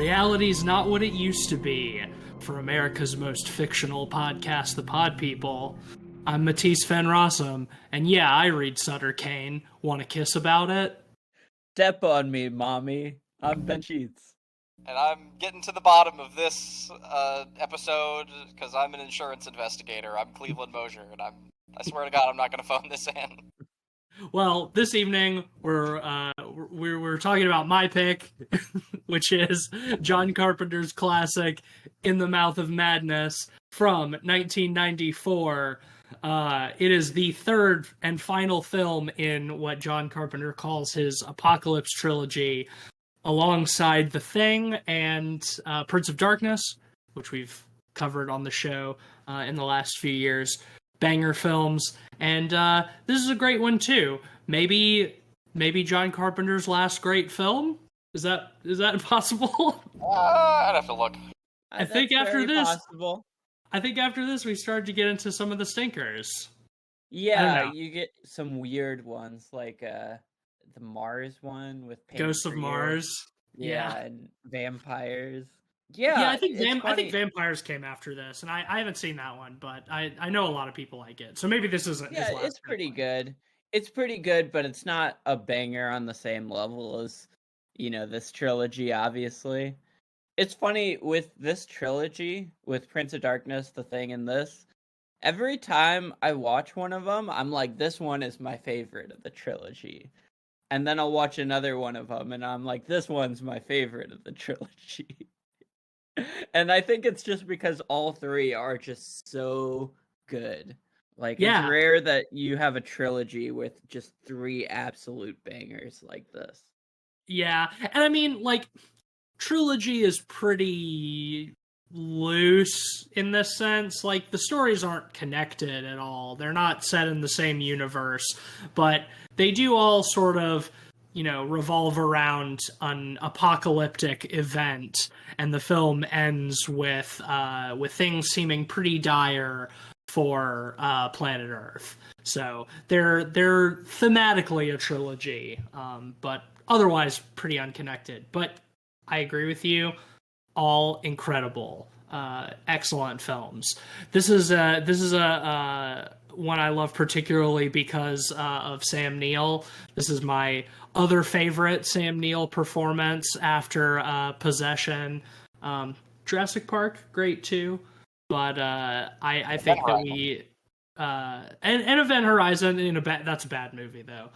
Reality's not what it used to be. For America's most fictional podcast, The Pod People, I'm Matisse Van Rossum, and yeah, I read Sutter Cane. Want a kiss about it? Step on me, mommy. I'm Ben Sheets. And I'm getting to the bottom of this episode because I'm an insurance investigator. I'm Cleveland Mosier, and I swear to God, I'm not going to phone this in. Well, this evening we're talking about my pick, which is John Carpenter's classic "In the Mouth of Madness" from 1994. It is the third and final film in what John Carpenter calls his Apocalypse trilogy, alongside The Thing and Prince of Darkness, which we've covered on the show in the last few years. Banger films, and this is a great one too. Maybe John Carpenter's last great film. Is that possible? I'd have to look. I think after this we start to get into some of the stinkers. Yeah, you get some weird ones like the Mars one with Ghosts of Mars. Yeah, and vampires. Yeah, I think Vampires came after this, and I haven't seen that one, but I know a lot of people like it. So maybe this isn't his last. It's pretty good. It's pretty good, but it's not a banger on the same level as, this trilogy, obviously. It's funny, with this trilogy, with Prince of Darkness, The Thing, and this, every time I watch one of them, I'm like, this one is my favorite of the trilogy. And then I'll watch another one of them, and I'm like, this one's my favorite of the trilogy. And I think it's just because all three are just so good. Like, It's rare that you have a trilogy with just three absolute bangers like this. Yeah, and I mean, trilogy is pretty loose in this sense. Like, the stories aren't connected at all. They're not set in the same universe, but they do all sort of revolve around an apocalyptic event, and the film ends with things seeming pretty dire for planet Earth. So they're thematically a trilogy, but otherwise pretty unconnected. But I agree with you, all incredible, excellent films. This is a one I love particularly because of Sam Neill. This is my other favorite Sam Neill performance after Possession. Jurassic Park, great too, but I think that we and Event Horizon that's a bad movie though.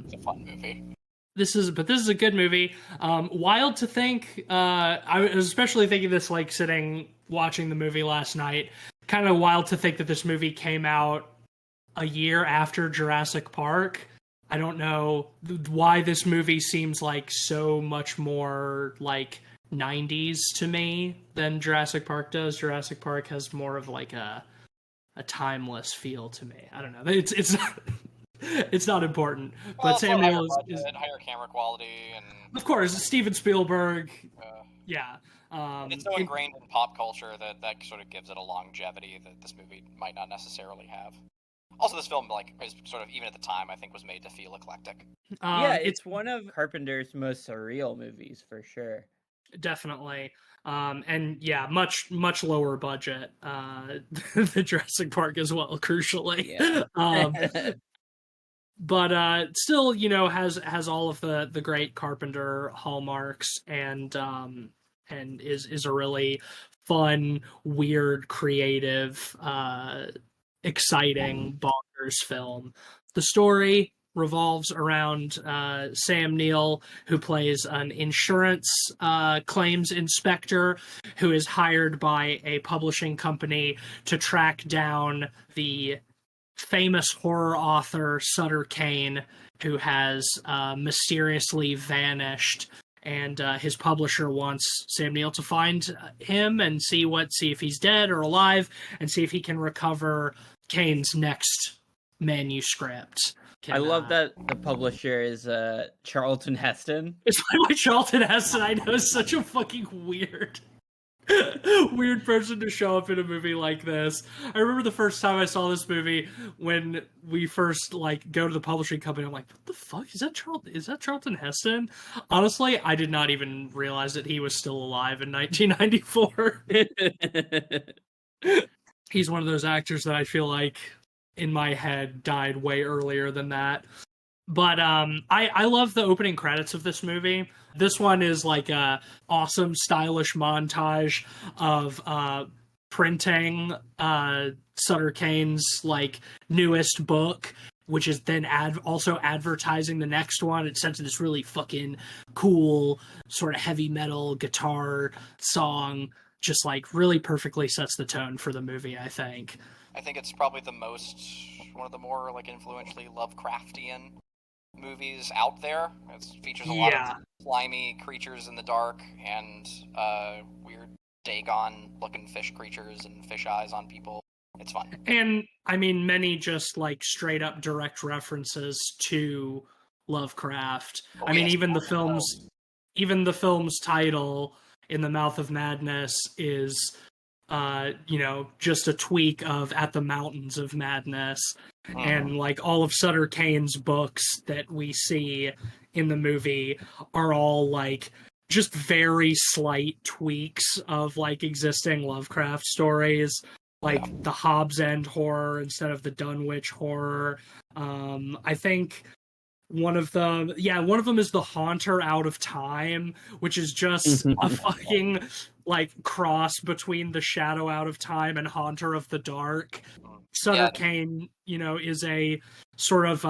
It's a fun movie. This is a good movie. Wild to think. I was especially thinking this sitting watching the movie last night. Kind of wild to think that this movie came out a year after Jurassic Park. I don't know why this movie seems like so much more like 90s to me than Jurassic Park does. Jurassic Park has more of a timeless feel to me. I don't know. It's not it's not important. But Sam Neill is higher camera quality, and of course Steven Spielberg. Yeah. It's so ingrained in pop culture that sort of gives it a longevity that this movie might not necessarily have. Also, this film, is sort of, even at the time, I think was made to feel eclectic. It's one of Carpenter's most surreal movies, for sure. Definitely. And yeah, much lower budget than Jurassic Park as well, crucially. Yeah. But still, has all of the great Carpenter hallmarks, and is a really fun, weird, creative, exciting, bonkers film. The story revolves around Sam Neill, who plays an insurance claims inspector who is hired by a publishing company to track down the famous horror author Sutter Cane, who has mysteriously vanished. And his publisher wants Sam Neill to find him and see if he's dead or alive, and see if he can recover Kane's next manuscript. I love that the publisher is Charlton Heston. It's played by Charlton Heston. I know, it's such a fucking weird weird person to show up in a movie like this. I remember the first time I saw this movie when we first like go to the publishing company. I'm like, what the fuck is that? Charlton Heston? Honestly, I did not even realize that he was still alive in 1994. He's one of those actors that I feel like in my head died way earlier than that. But I love the opening credits of this movie. This one is like a awesome, stylish montage of printing Sutter Cane's like newest book, which is then also advertising the next one. It sets this really fucking cool sort of heavy metal guitar song. Just like really perfectly sets the tone for the movie, I think. I think it's probably one of the more like influentially Lovecraftian movies out there. It features a lot of slimy creatures in the dark and weird Dagon looking fish creatures and fish eyes on people. It's fun. And I mean, many just like straight up direct references to Lovecraft. I mean, even the film's title, In the Mouth of Madness, is just a tweak of At the Mountains of Madness. And like all of Sutter Cane's books that we see in the movie are all like just very slight tweaks of like existing Lovecraft stories, like the Hobbs End horror instead of the Dunwich horror. I think one of them is the Haunter Out of Time, which is just a fucking like cross between the Shadow Out of Time and Haunter of the Dark. Sutter Cane, is a sort of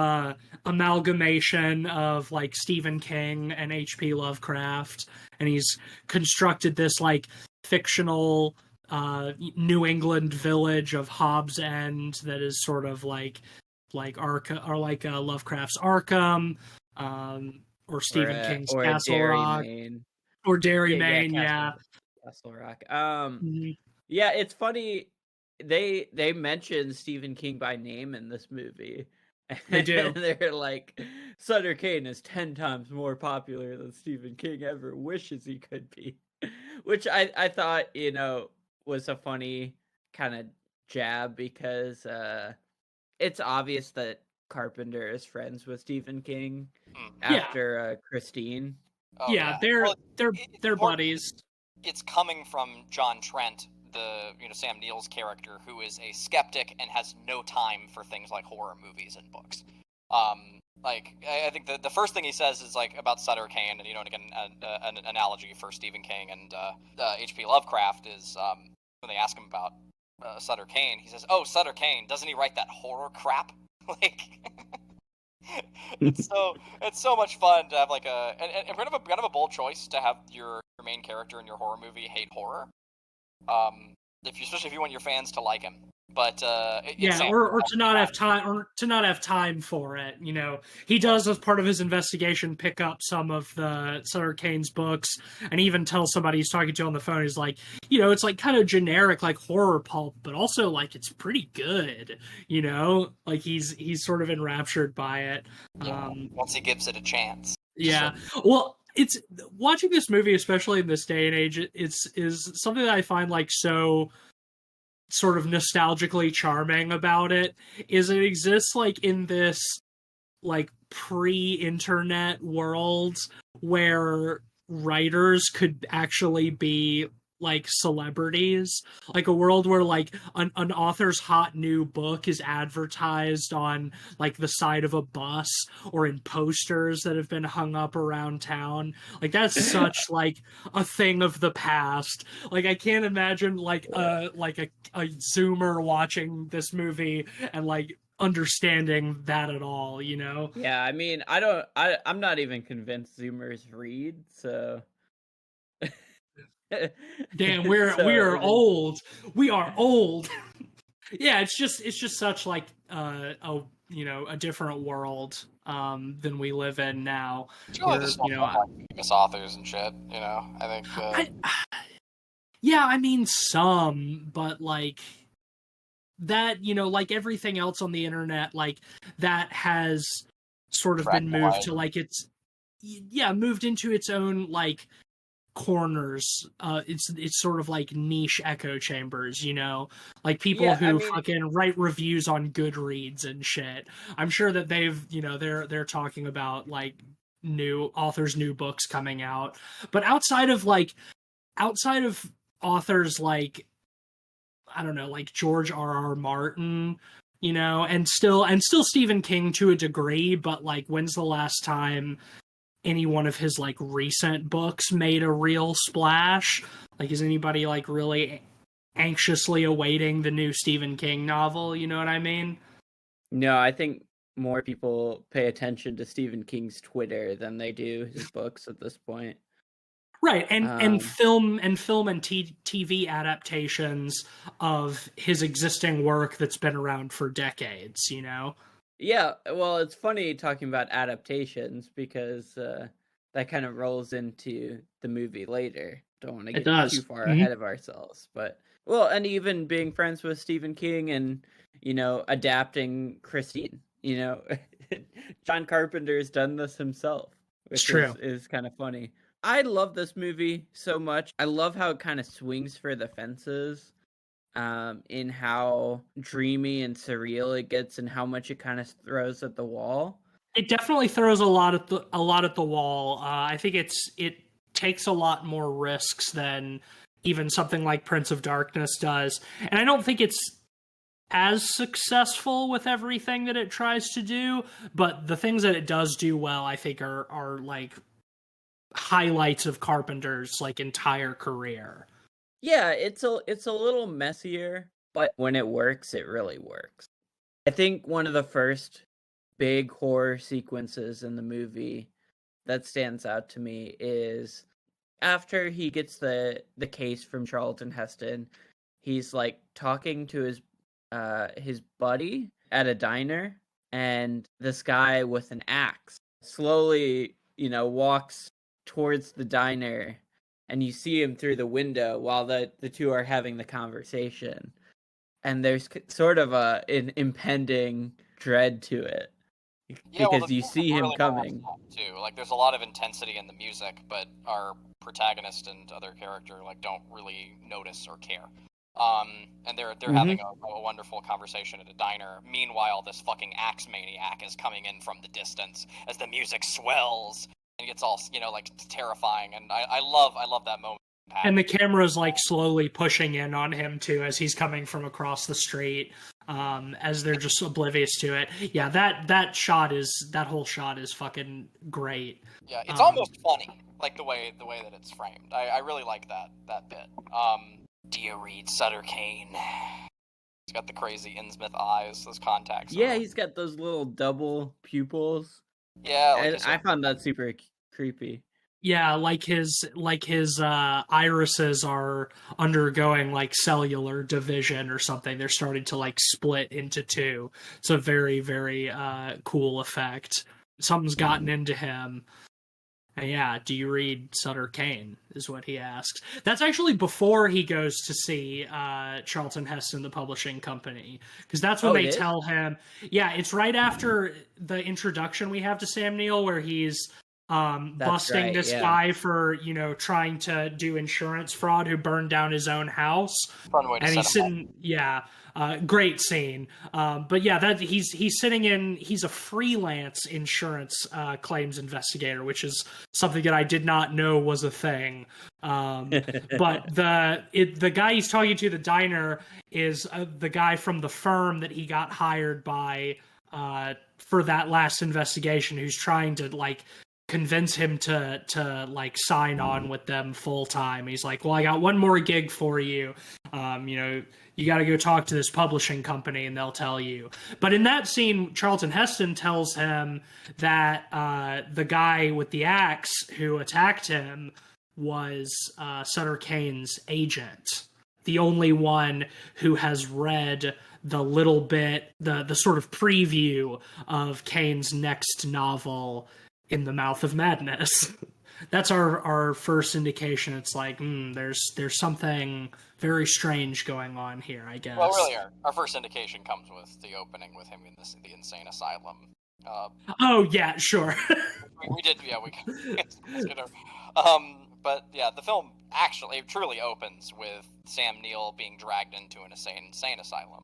amalgamation of like Stephen King and H.P. Lovecraft, and he's constructed this like fictional New England village of Hobbs End that is sort of like Lovecraft's Arkham, or Stephen King's Castle Rock, or Derry, Maine, Castle Rock. Yeah, it's funny. They mention Stephen King by name in this movie. They do. And they're like, Sutter Cane is 10 times more popular than Stephen King ever wishes he could be, which I thought was a funny kind of jab because it's obvious that Carpenter is friends with Stephen King after Christine. Oh, yeah, they're buddies. It's coming from John Trent, the Sam Neill's character, who is a skeptic and has no time for things like horror movies and books. I think the first thing he says is like about Sutter Cane, and again an analogy for Stephen King and H.P. Lovecraft is when they ask him about Sutter Cane, he says, "Oh, Sutter Cane, doesn't he write that horror crap?" Like, it's so much fun to have like and kind of a bold choice to have your main character in your horror movie hate horror. Especially if you want your fans to like him. But or to not have time for it. He does, as part of his investigation, pick up some of the Sutter Cane's books, and even tell somebody he's talking to on the phone. He's like, it's like kind of generic, like horror pulp, but also like it's pretty good. Like he's sort of enraptured by it. Once he gives it a chance. Yeah. Well, it's watching this movie, especially in this day and age, is something that I find like so sort of nostalgically charming about it, is it exists like in this like pre-internet world where writers could actually be like celebrities, like a world where like an author's hot new book is advertised on like the side of a bus or in posters that have been hung up around town. Like that's such like a thing of the past. Like I can't imagine like a Zoomer watching this movie and like understanding that at all, Yeah, I mean, I'm not even convinced Zoomers read, so damn, we are old. We are old. Yeah, it's just such like a different world than we live in now. Famous authors and shit. I think. Yeah, I mean some, but like that, like everything else on the internet, like that has sort of been moved to like moved into its own like corners. It's sort of like niche echo chambers, you know, like people Yeah, I who mean, fucking write reviews on Goodreads and shit. I'm sure that they've, you know, they're talking about like new authors, new books coming out. But outside of authors like, I don't know, like George R.R. Martin, you know, and still Stephen King to a degree, but like when's the last time any one of his like recent books made a real splash? Like, is anybody like really anxiously awaiting the new Stephen King novel? You know what I mean? no, I think more people pay attention to Stephen King's Twitter than they do his books at this point. Right, and Um, film and TV adaptations of his existing work that's been around for decades. You know, yeah, well, it's funny talking about adaptations because that kind of rolls into the movie later. Don't want to it get too does. far Mhm. ahead of ourselves, but well, and even being friends with Stephen King and adapting Christine. John Carpenter's done this himself, It's which true. is kind of funny. I love this movie so much. I love how it kind of swings for the fences, in how dreamy and surreal it gets and how much it kind of throws at the wall. It definitely throws a lot at the wall. I think it takes a lot more risks than even something like Prince of Darkness does, and I don't think it's as successful with everything that it tries to do. But the things that it does do well, I think, are like highlights of Carpenter's like entire career. Yeah, it's a little messier, but when it works, it really works. I think one of the first big horror sequences in the movie that stands out to me is after he gets the case from Charlton Heston. He's like talking to his buddy at a diner, and this guy with an axe slowly, walks towards the diner, and you see him through the window while the two are having the conversation. And there's sort of an impending dread to it Yeah, well, the because you music see him really narrows coming. that too. Like, there's a lot of intensity in the music, but our protagonist and other character like don't really notice or care. And they're having a wonderful conversation at a diner. Meanwhile, this fucking axe maniac is coming in from the distance as the music swells and gets all like terrifying. And I love that moment. And the camera's like slowly pushing in on him too as he's coming from across the street, as they're just oblivious to it. Yeah, that whole shot is fucking great. Yeah, it's almost funny, like the way that it's framed. I really like that bit. Do you read Sutter Cane? He's got the crazy Innsmouth eyes, those contacts. Yeah, he's got those little double pupils. Yeah, like And I found that super creepy. Yeah, like his irises are undergoing like cellular division or something. They're starting to like split into two. It's a very, very cool effect. Something's gotten into him. And yeah, do you read Sutter Cane? Is what he asks. That's actually before he goes to see Charlton Heston, the publishing company, because that's when Oh, they it is? tell him. Yeah, it's right after the introduction we have to Sam Neill, where he's busting right, this yeah. guy for trying to do insurance fraud, who burned down his own house. fun way to And set he's him up. sitting, yeah, great scene. But yeah, that he's sitting in. He's a freelance insurance claims investigator, which is something that I did not know was a thing. But the guy he's talking to, the diner, is the guy from the firm that he got hired by for that last investigation, who's trying to like convince him to like sign on with them full time. He's like, well, I got one more gig for you. You got to go talk to this publishing company and they'll tell you. But in that scene, Charlton Heston tells him that the guy with the axe who attacked him was Sutter Cane's agent, the only one who has read the little bit, the sort of preview of Cane's next novel, In the Mouth of Madness. That's our first indication. It's like, there's something very strange going on here, I guess. Well, really, our first indication comes with the opening with him in the insane asylum. Oh yeah, sure. We did, yeah. But yeah, the film actually truly opens with Sam Neill being dragged into an insane asylum,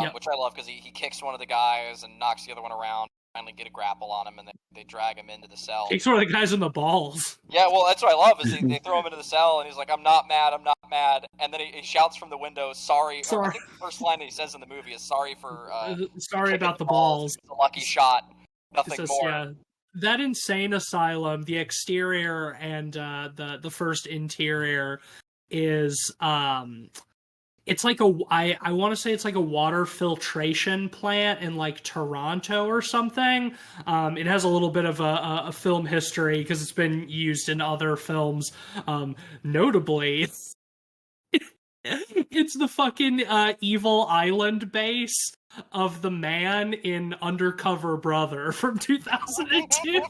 Yep. which I love because he kicks one of the guys and knocks the other one around. Finally, get a grapple on him, and they drag him into the cell. Kicks one of the guys in the balls. Yeah, well, that's what I love is they throw him into the cell, and he's like, "I'm not mad, I'm not mad," and then he shouts from the window, "Sorry." Sorry. I think the first line that he says in the movie is, "Sorry for sorry kicking about the balls. It's a lucky shot, nothing Says, more." yeah, that insane asylum, the exterior and the first interior is it's like I want to say it's like a water filtration plant in like Toronto or something. It has a little bit of a film history because it's been used in other films. Notably, it's the fucking Evil Island base of the man in Undercover Brother from 2002.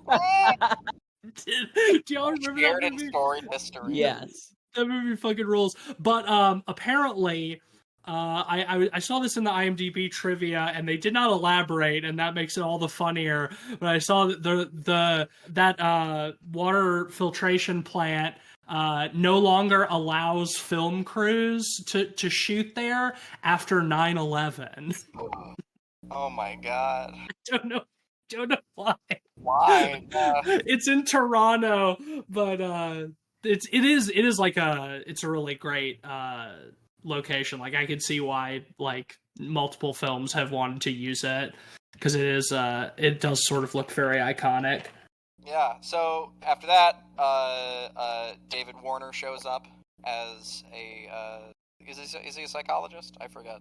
Do y'all remember Shared that in movie? storied history. Yes. That movie fucking rules. But apparently, I saw this in the IMDb trivia, and they did not elaborate, and that makes it all the funnier. But I saw that that water filtration plant no longer allows film crews to shoot there after 9/11. Oh my god. Don't know why. Why? It's in Toronto, but it is like it's a really great location. Like I could see why like multiple films have wanted to use it because it does sort of look very iconic. Yeah, so after that, David Warner shows up as is he a psychologist? I forget.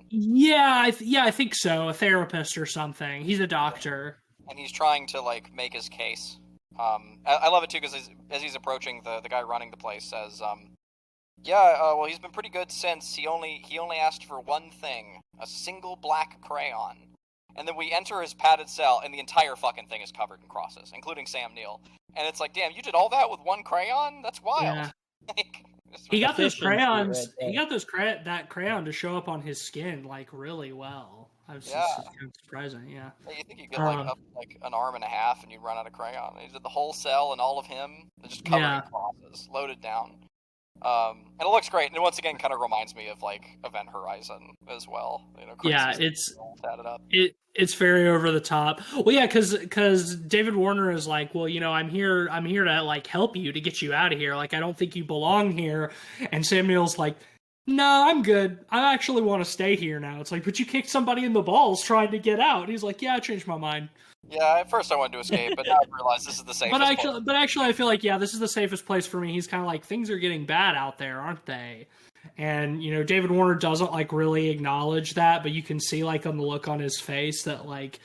Yeah, I think so. A therapist or something. He's a doctor. And he's trying to like make his case. I love it too because as he's approaching, the guy running the place says, well, he's been pretty good since he only asked for one thing, a single black crayon. And then we enter his padded cell, and the entire fucking thing is covered in crosses, including Sam Neill. And it's like, damn, you did all that with one crayon? That's wild. Yeah. Like, He got those Efficiency crayons. right there. He got that crayon to show up on his skin like really well. I was Yeah. just kind of surprising. Yeah. you think you get like an arm and a half, and you'd run out of crayon. He did the whole cell and all of him, just covered Yeah. in crosses, loaded down. And it looks great, and once again, kind of reminds me of like Event Horizon as well. You know, crazy Yeah, stuff added up. it's very over the top. Well, yeah, because David Warner is like, well, you know, I'm here to like help you to get you out of here. Like, I don't think you belong here. And Sam Neill's like, no, I'm good. I actually want to stay here now. It's like, but you kicked somebody in the balls trying to get out. And he's like, yeah, I changed my mind. Yeah, at first I wanted to escape, but now I realize this is the safest place. But actually, I feel like, yeah, this is the safest place for me. He's kind of like, things are getting bad out there, aren't they? And, you know, David Warner doesn't, like, really acknowledge that, but you can see, like, on the look on his face that, like,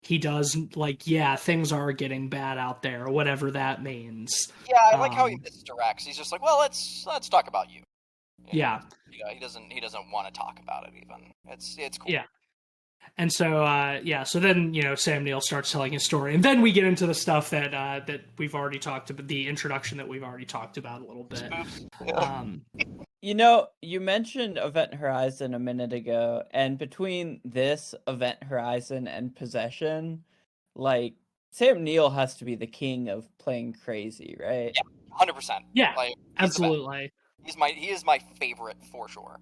he does, like, yeah, things are getting bad out there, or whatever that means. Yeah, I like how he misdirects. He's just like, well, let's talk about you. Yeah. He doesn't want to talk about it even. It's cool. Yeah. And so, so then, you know, Sam Neill starts telling his story. And then we get into the stuff that we've already talked about, the introduction that we've already talked about a little bit. You know, you mentioned Event Horizon a minute ago, and between this, Event Horizon, and Possession, like, Sam Neill has to be the king of playing crazy, right? Yeah, 100%. Yeah, like, absolutely. He is my favorite for sure.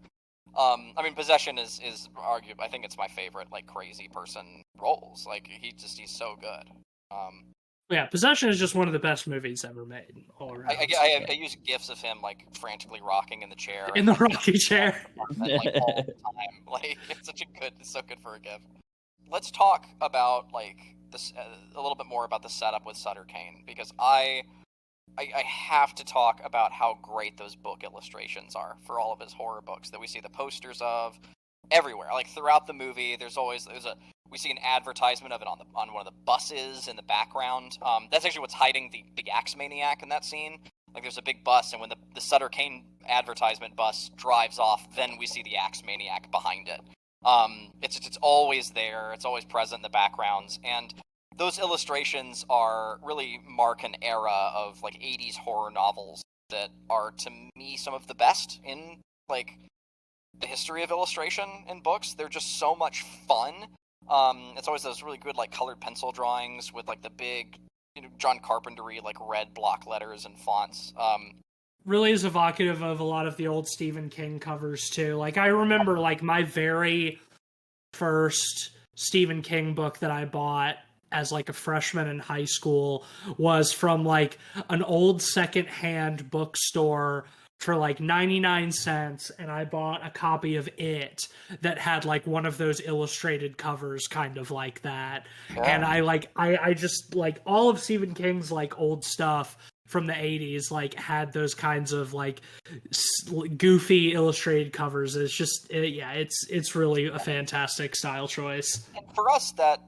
I mean, Possession is arguably, I think it's my favorite, like, crazy person roles. Like, he's so good. Yeah, Possession is just one of the best movies ever made. All around. I use GIFs of him, like, frantically rocking in the chair. In the rocking chair. Like, all the time. Like, it's so good for a GIF. Let's talk about, like, this a little bit more about the setup with Sutter Cane, because I have to talk about how great those book illustrations are for all of his horror books that we see the posters of everywhere. Like throughout the movie, we see an advertisement of it on one of the buses in the background. That's actually what's hiding the Axe Maniac in that scene. Like there's a big bus, and when the Sutter Cane advertisement bus drives off, then we see the Axe Maniac behind it. It's always there. It's always present in the backgrounds, and those illustrations really mark an era of like 80s horror novels that are, to me, some of the best in like the history of illustration in books. They're just so much fun. It's always those really good like colored pencil drawings with like the big John Carpentery like red block letters and fonts. Really is evocative of a lot of the old Stephen King covers too. Like I remember like my very first Stephen King book that I bought as like a freshman in high school was from like an old secondhand bookstore for like 99 cents, and I bought a copy of it that had like one of those illustrated covers kind of like that. And I just like all of Stephen King's like old stuff from the 80s like had those kinds of like goofy illustrated covers. It's just it's really a fantastic style choice. And for us, that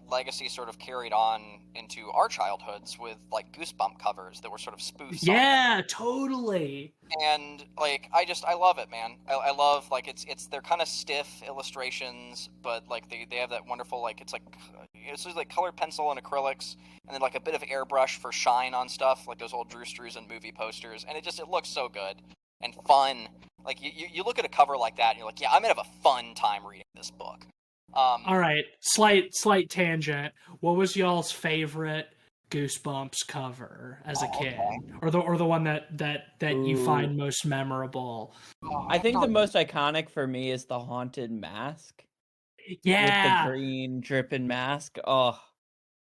legacy sort of carried on into our childhoods with like Goosebump covers that were sort of spoofs. Yeah, totally. And like I love it, man. I love like they're kind of stiff illustrations, but like they have that wonderful like it's like colored pencil and acrylics, and then like a bit of airbrush for shine on stuff, like those old Drew Struzan movie posters, and it looks so good and fun. Like you look at a cover like that and you're like, yeah, I'm gonna have a fun time reading this book. All right, slight tangent. What was y'all's favorite Goosebumps cover as a kid, or the one that you find most memorable? I think the most iconic for me is the Haunted Mask. Yeah, with the green dripping mask. Oh,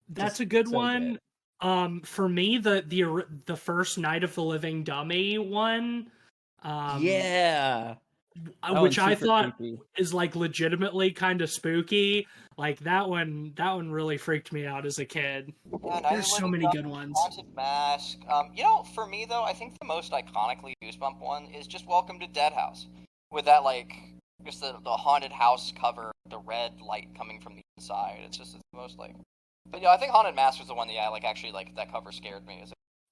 that's a good so one. Good. For me, the first Night of the Living Dummy one. Yeah. Which I thought is like legitimately kind of spooky. Like that one really freaked me out as a kid. Yeah, there's so many good ones. Haunted Mask. For me though, I think the most iconically Goosebump one is just Welcome to Dead House, with that like just the haunted house cover, the red light coming from the inside. It's the most like. But I think Haunted Mask was the one that actually like that cover scared me.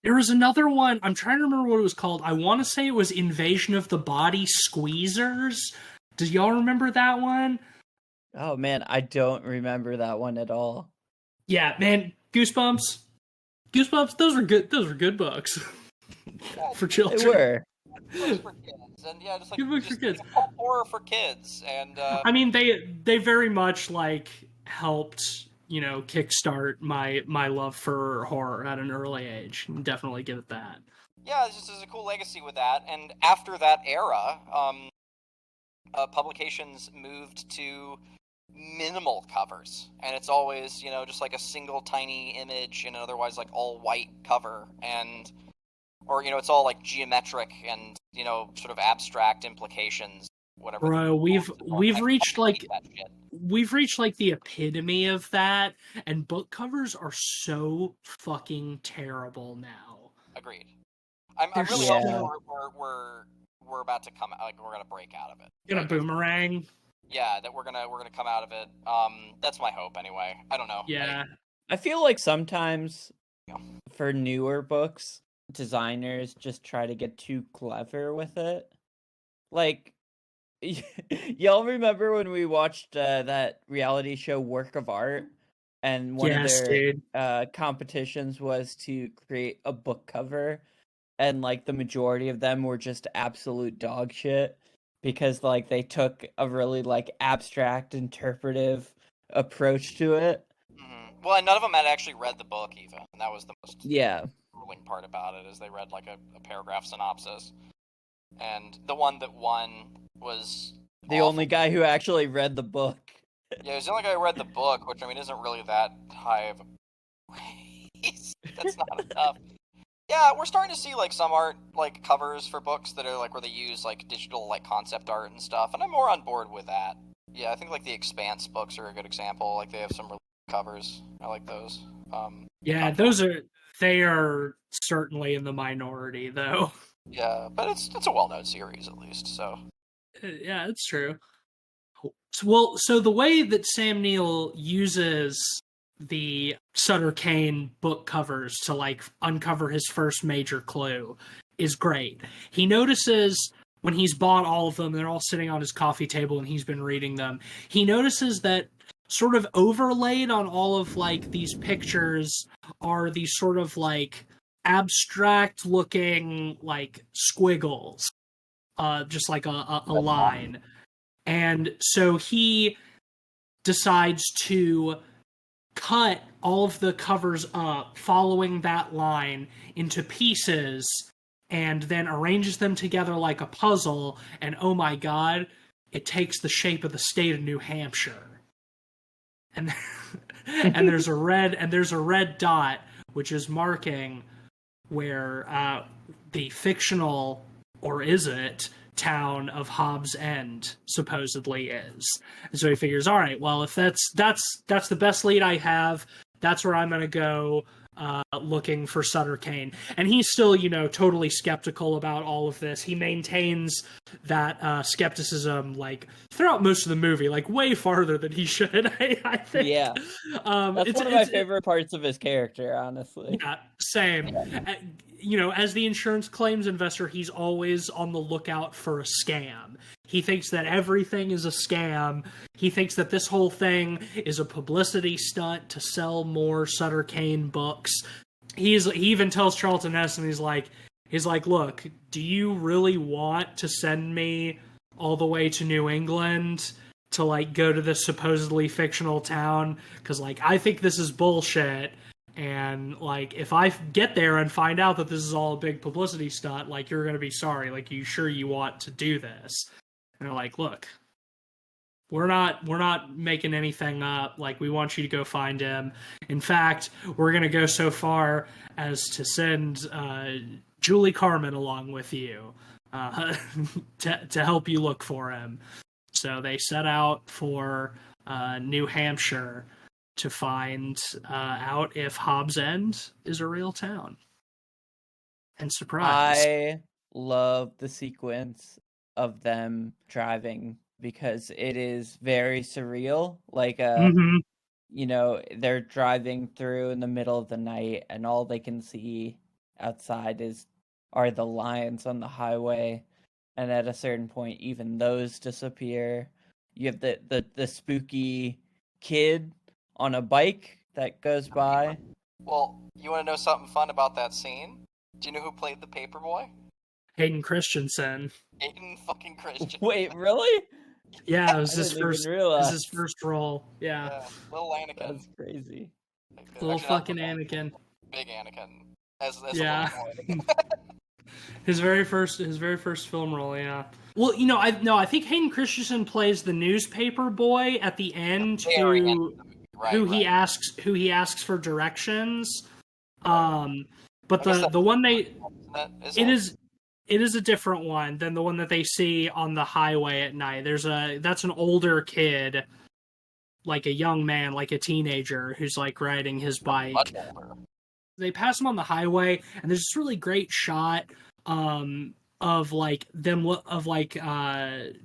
There was another one. I'm trying to remember what it was called. I want to say it was Invasion of the Body Squeezers. Do y'all remember that one? Oh man, I don't remember that one at all. Yeah, man, Goosebumps. Those were good books for children. They were. For kids, and just like good books for kids. Horror for kids, and I mean they very much like helped kickstart my love for horror at an early age. Definitely give it that. Yeah, this is a cool legacy with that. And after that era, publications moved to minimal covers, and it's always just like a single tiny image and otherwise like all white cover, or it's all like geometric and sort of abstract implications. Whatever. Bro, we've reached like the epitome of that, and book covers are so fucking terrible now. Agreed. I'm really hoping we're about to come like we're gonna break out of it. Gonna boomerang. Yeah, that we're gonna come out of it. That's my hope anyway. I don't know. Yeah. I feel like sometimes for newer books, designers just try to get too clever with it. Like y'all remember when we watched that reality show Work of Art, and one of their competitions was to create a book cover, and like the majority of them were just absolute dog shit because like they took a really like abstract interpretive approach to it. Mm-hmm. Well, and none of them had actually read the book even, and that was the most grueling part about it, is they read like a paragraph synopsis. And the one that won was the only guy who actually read the book. Yeah, he's the only guy who read the book, which I mean isn't really that high of a praise. That's not enough. Yeah, we're starting to see like some art like covers for books that are like where they use like digital like concept art and stuff, and I'm more on board with that. Yeah, I think like the Expanse books are a good example. Like they have some really covers. I like those. They are certainly in the minority though. Yeah, but it's a well-known series at least, so. Yeah, it's true. Well, so the way that Sam Neill uses the Sutter Cane book covers to like uncover his first major clue is great. He notices when he's bought all of them, they're all sitting on his coffee table and he's been reading them. He notices that sort of overlaid on all of like these pictures are these sort of like abstract looking like squiggles, just like a line. And so he decides to cut all of the covers up following that line into pieces and then arranges them together like a puzzle, and oh my god, it takes the shape of the state of New Hampshire. And and there's a red dot which is marking where the fictional, or is it, town of Hobbs End supposedly is. And so he figures, all right, well, if that's the best lead I have, that's where I'm going to go looking for Sutter Cane. And he's still, totally skeptical about all of this. He maintains that skepticism, like, throughout most of the movie, like, way farther than he should, I think. Yeah. That's one of my favorite parts of his character, honestly. Yeah, same. As the insurance claims investor, he's always on the lookout for a scam. He thinks that everything is a scam. He thinks that this whole thing is a publicity stunt to sell more Sutter Cane books. He even tells Charlton Heston, he's like, look, do you really want to send me all the way to New England to, like, go to this supposedly fictional town? Because, like, I think this is bullshit. And, like, if I get there and find out that this is all a big publicity stunt, like, you're going to be sorry. Like, you sure you want to do this? And they're like, look, we're not making anything up. Like, we want you to go find him. In fact, we're going to go so far as to send Julie Carmen along with you to help you look for him. So they set out for New Hampshire to find out if Hobbs End is a real town. And surprise. I love the sequence of them driving because it is very surreal. Like, they're driving through in the middle of the night and all they can see outside are the lions on the highway. And at a certain point, even those disappear. You have the spooky kid on a bike that goes by. Well, you want to know something fun about that scene? Do you know who played the paperboy? Hayden Christensen. Hayden fucking Christensen. Wait, really? Yeah, it was his first role. Yeah. Little Anakin. That's crazy. Little fucking Anakin. Big Anakin. As yeah. His very first film role, yeah. Well, I think Hayden Christensen plays the newspaper boy at the end who he asks for directions. But the one it is a different one than the one that they see on the highway at night. That's an older kid, like a young man, like a teenager who's, like, riding his bike. Much older. They pass him on the highway, and there's this really great shot of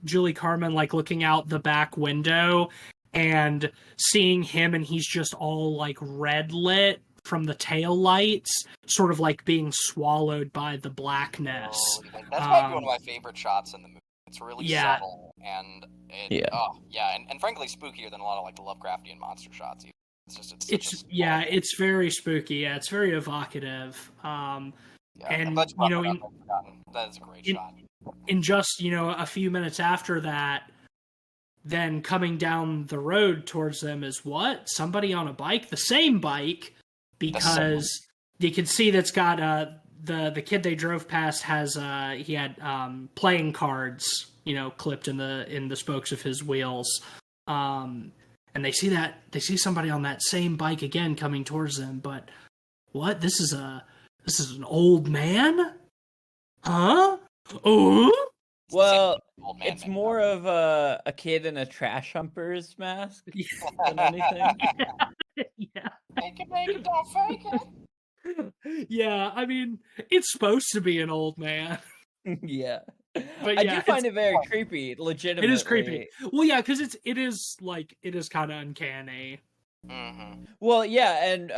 Julie Carmen, like, looking out the back window and seeing him, and he's just all, like, red lit from the tail lights, sort of like being swallowed by the blackness. That's probably one of my favorite shots in the movie. It's really subtle and and frankly spookier than a lot of, like, the Lovecraftian monster shots. It's very spooky. Yeah, it's very evocative. And that is a great shot. In just a few minutes after that, then coming down the road towards them is what? Somebody on a bike, the same bike. Because you can see that's got the kid they drove past has he had playing cards, clipped in the spokes of his wheels, and they see somebody on that same bike again coming towards them. But what? This is an old man, huh? Oh. Well, it's more of a kid in a trash humper's mask than anything. Yeah. Make it, don't fake it. Yeah, I mean, it's supposed to be an old man. Yeah. But I do find it very creepy, legitimately. It is creepy. Well, yeah, because it is kind of uncanny. Mm-hmm. Well, yeah, and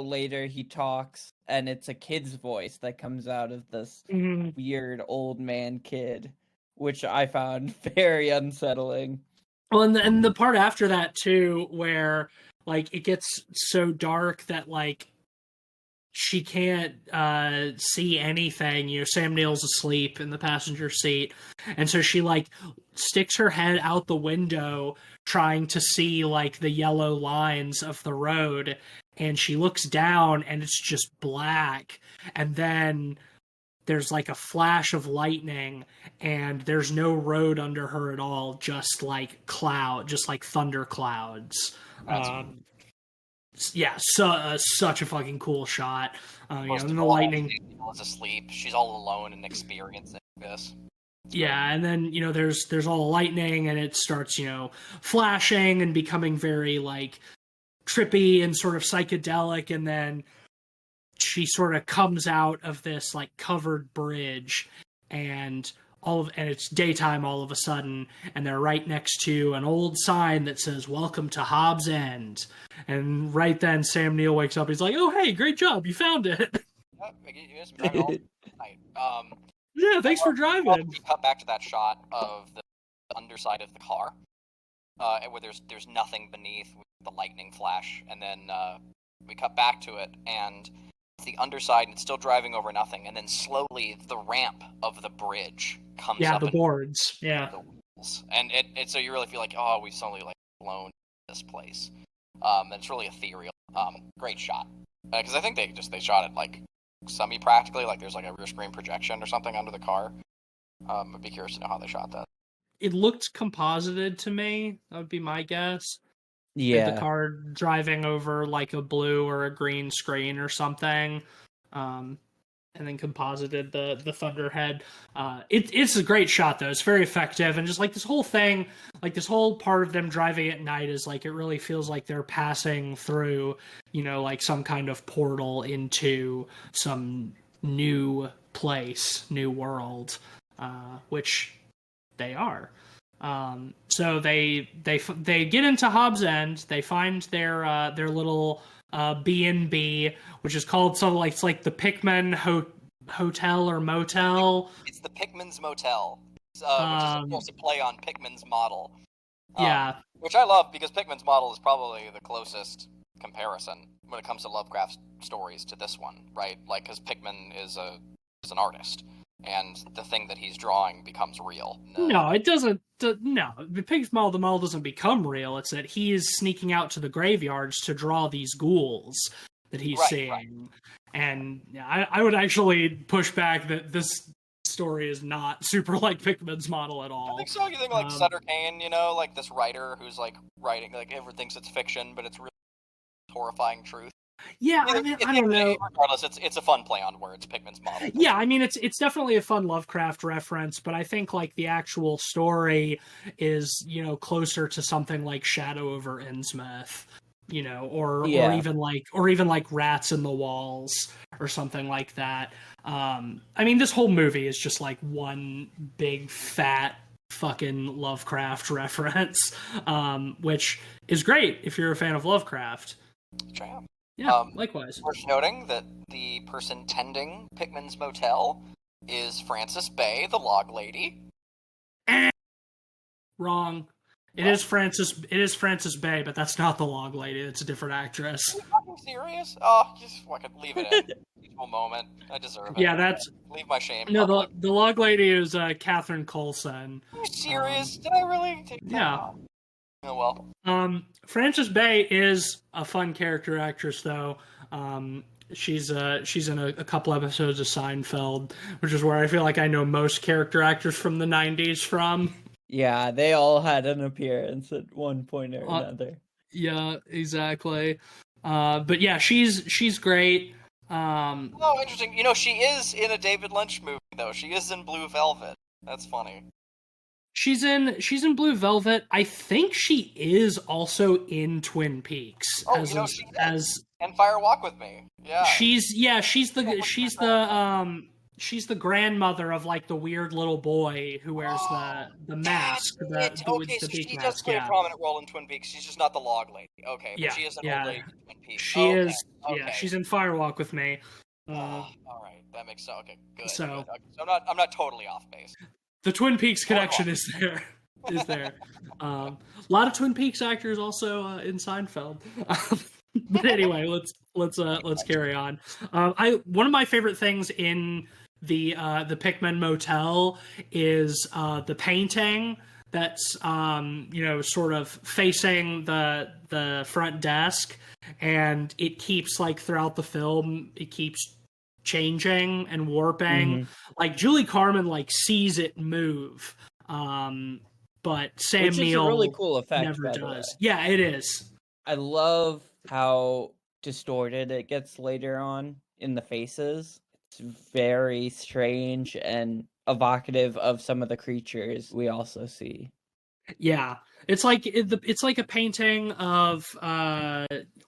later he talks, and it's a kid's voice that comes out of this weird old man kid, which I found very unsettling. Well, and the part after that too, where, like, it gets so dark that, like, she can't see anything. Sam Neill's asleep in the passenger seat, and so she like sticks her head out the window trying to see like the yellow lines of the road, and she looks down and it's just black, and then there's like a flash of lightning, and there's no road under her at all, just like thunder clouds. Yeah, such a fucking cool shot. And the lightning is asleep. She's all alone and experiencing this. Yeah, and then there's all lightning, and it starts flashing and becoming very like trippy and sort of psychedelic, and then she sort of comes out of this like covered bridge, and it's daytime all of a sudden, and they're right next to an old sign that says "Welcome to Hobbs End." And right then, Sam Neill wakes up. He's like, "Oh, hey, great job, you found it." Yeah, thanks for driving. We cut back to that shot of the underside of the car, where there's nothing beneath with the lightning flash, and then we cut back to it, and it's the underside, and it's still driving over nothing, and then slowly the ramp of the bridge comes up. Yeah, the boards. Yeah. The wheels. And it so you really feel like, oh, we've suddenly like blown this place. It's really ethereal. Great shot. Because I think they shot it like semi-practically, like there's like a rear screen projection or something under the car. I'd be curious to know how they shot that. It looked composited to me. That would be my guess. Yeah. The car driving over like a blue or a green screen or something. And then composited the Thunderhead. It's a great shot though. It's very effective, and just like this whole thing, like this whole part of them driving at night is like it really feels like they're passing through, like some kind of portal into some new place, new world, which they are. So they get into Hobbs End. They find their little B&B, which is called something like, it's like the Pickman Hotel or Motel. It's the Pickman's Motel, which is of course a play on Pickman's model. Yeah. Which I love, because Pickman's model is probably the closest comparison when it comes to Lovecraft stories to this one, right? Like, because Pickman is an artist, and the thing that he's drawing becomes real. No, it doesn't. No, the Pickman's model, the model doesn't become real. It's that he is sneaking out to the graveyards to draw these ghouls that he's seeing. Right. And I would actually push back that this story is not super like Pickman's model at all. I think so. You think like Sutter Cane, like this writer who's like writing, like everyone thinks it's fiction, but it's really horrifying truth. Yeah, I don't know. Regardless, it's a fun play on words, Pickman's model. Yeah, I mean, it's definitely a fun Lovecraft reference, but I think like the actual story is, closer to something like Shadow over Innsmouth, or even like Rats in the Walls or something like that. I mean, this whole movie is just like one big fat fucking Lovecraft reference, which is great if you're a fan of Lovecraft. Which I am. Yeah, likewise. Worth noting that the person tending Pickman's Motel is Frances Bay, the log lady. Wrong. It is Frances Bay, but that's not the log lady. It's a different actress. Are you fucking serious? Oh, just fucking leave it in. Peaceful moment. I deserve it. Yeah, that's... Leave my shame. No, the log lady is Catherine Coulson. Are you serious? Did I really take that? Yeah. Oh, well. Frances Bay is a fun character actress, though. She's in a couple episodes of Seinfeld, which is where I feel like I know most character actors from the 90s from. Yeah, they all had an appearance at one point or another. Yeah, exactly. But yeah, she's great. Oh, interesting. She is in a David Lynch movie, though. She is in Blue Velvet. That's funny. She's in Blue Velvet. I think she is also in Twin Peaks. Oh, and Fire Walk with Me. Yeah. She's the grandmother of like the weird little boy who wears the mask. She does play a prominent role in Twin Peaks. She's just not the log lady. Okay, but she is an old lady in Twin Peaks. She is. Okay. Yeah, she's in Fire Walk with Me. All right, that makes sense. Okay, good. So good. Okay, so I'm not totally off base. The Twin Peaks connection is there. A lot of Twin Peaks actors also in Seinfeld. But anyway, let's carry on. I one of my favorite things in the Pickman Motel is the painting that's sort of facing the front desk, and it keeps like throughout the film it keeps changing and warping. Mhm. Like Julie Carmen like sees it move, but Sam Which is a really Neill cool effect, never by the way. does. Yeah, it is. I love how distorted it gets later on in the faces. It's very strange and evocative of some of the creatures we also see. Yeah, it's like it's like a painting of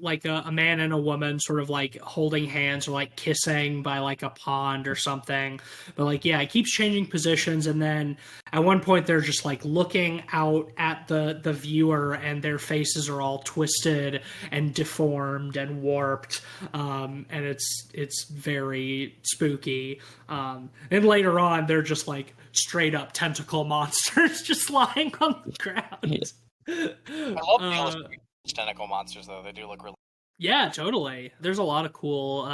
like a man and a woman sort of like holding hands or like kissing by like a pond or something. But like yeah, it keeps changing positions, and then at one point they're just like looking out at the viewer, and their faces are all twisted and deformed and warped, and it's very spooky. And later on, they're just like straight up tentacle monsters just lying on the ground. I love the illustrated tentacle monsters, though. They do look really. Yeah, totally. There's a lot of cool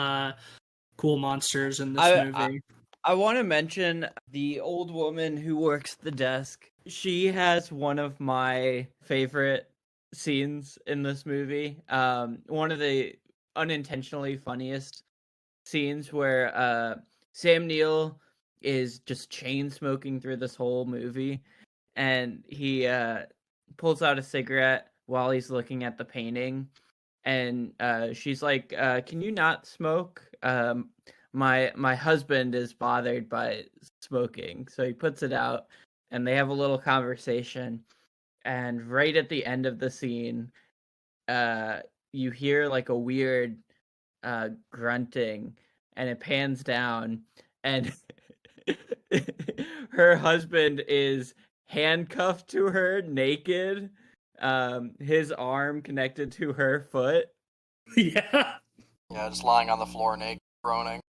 monsters in this movie. I want to mention the old woman who works the desk. She has one of my favorite scenes in this movie. One of the unintentionally funniest scenes where Sam Neill is just chain smoking through this whole movie, and he pulls out a cigarette while he's looking at the painting, and she's like, "Can you not smoke? My husband is bothered by smoking," so he puts it out, and they have a little conversation. And right at the end of the scene, you hear like a weird grunting, and it pans down, and her husband is handcuffed to her naked, his arm connected to her foot. Yeah. Yeah, just lying on the floor naked, groaning.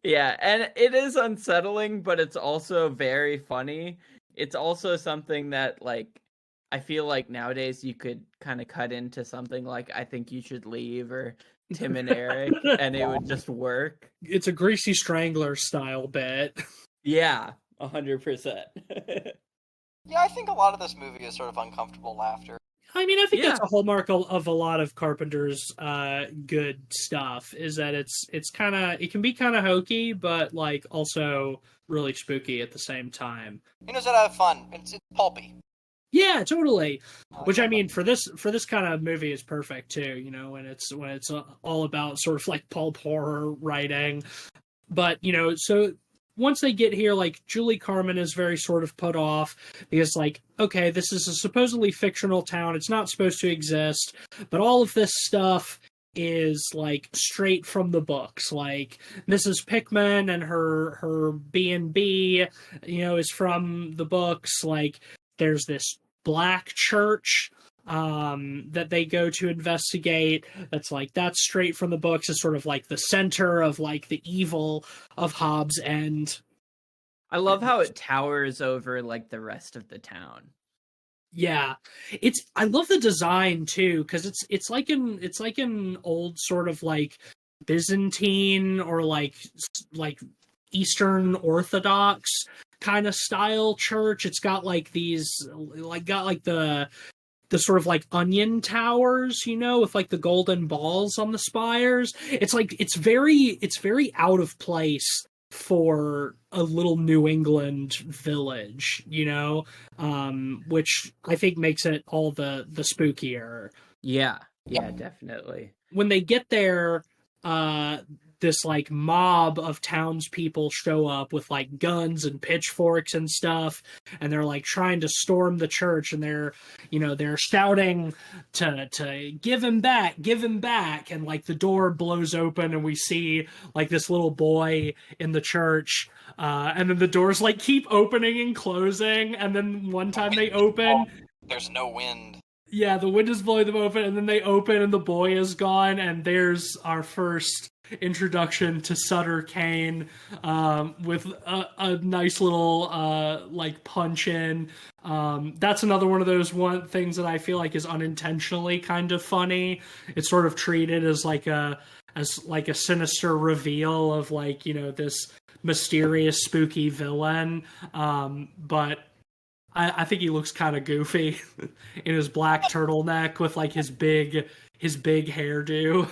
Yeah, and it is unsettling, but it's also very funny. It's also something that, like, I feel like nowadays you could kind of cut into something like "I Think You Should Leave" or Tim and Eric, and it would just work. It's a Greasy Strangler style bit. Yeah, 100%. Yeah, I think a lot of this movie is sort of uncomfortable laughter. I mean, I think Yeah. that's a hallmark of a lot of Carpenter's good stuff. Is that it's kind of it can be kind of hokey, but like also really spooky at the same time. He knows how to have fun. It's pulpy. Yeah, totally. Which I mean, for this kind of movie is perfect too. You know, when it's all about sort of like pulp horror writing. But so once they get here, like Julie Carmen is very sort of put off because, like, okay, this is a supposedly fictional town; it's not supposed to exist, but all of this stuff is like straight from the books. Like Mrs. Pickman and her B&B, is from the books. Like there's this black church that they go to investigate. That's straight from the books. It's sort of like the center of like the evil of Hobbs End. I love how it towers over like the rest of the town. Yeah, I love the design too because it's like an old sort of like Byzantine or like Eastern Orthodox kind of style church. It's got like these the sort of like onion towers, with like the golden balls on the spires. It's like it's very out of place for a little New England village, which I think makes it all the spookier. Yeah, definitely. When they get there, this like mob of townspeople show up with like guns and pitchforks and stuff, and they're like trying to storm the church, and they're shouting to give him back, and like the door blows open and we see like this little boy in the church, and then the doors like keep opening and closing, and then one time they open, there's no wind. Yeah, the wind is blowing them open, and then they open, and the boy is gone, and there's our first introduction to Sutter Cane, with a nice little like punch in. That's another one of those things that I feel like is unintentionally kind of funny. It's sort of treated as like a sinister reveal of like, you know, this mysterious spooky villain, but I think he looks kind of goofy in his black turtleneck with like his big hairdo.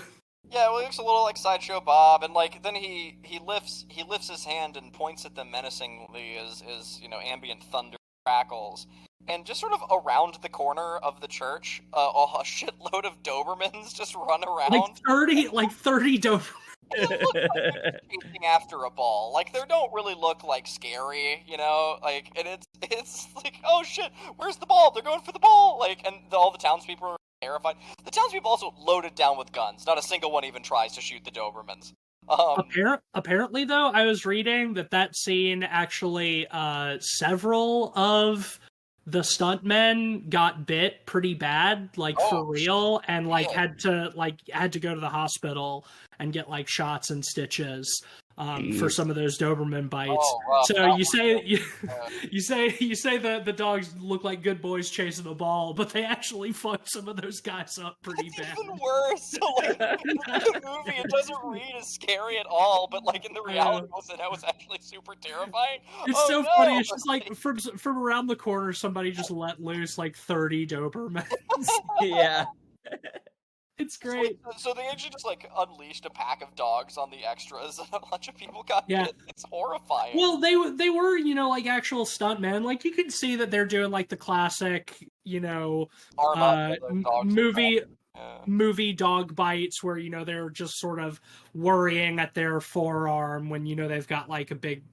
Yeah, well, he looks a little like Sideshow Bob, and like then he lifts his hand and points at them menacingly as you know, ambient thunder crackles, and just sort of around the corner of the church, a shitload of Dobermans just run around. Like 30 Doberman. They look like they're chasing after a ball. Like, they don't really look like scary, you know. Like, and it's like, oh shit, where's the ball? They're going for the ball. Like, and all the townspeople are terrified. The townspeople also loaded down with guns. Not a single one even tries to shoot the Dobermans. Apparently, though, I was reading that scene actually, several of the stuntmen got bit pretty bad, like for real, and like had to go to the hospital and get like shots and stitches for some of those Doberman bites. Oh, wow. So you say that the dogs look like good boys chasing the ball, but they actually fucked some of those guys up pretty bad. Even worse. Like, in the movie, it doesn't read as scary at all, but like in the reality, that was actually super terrifying. It's so funny. It's just like from around the corner, somebody just let loose like 30 Dobermans. Yeah. It's great. So they actually just like unleashed a pack of dogs on the extras, and a bunch of people got hit. It's horrifying. Well, they were, you know, like actual stuntmen. Like you could see that they're doing like the classic, you know, movie dog bites where, you know, they're just sort of worrying at their forearm when, you know, they've got like a big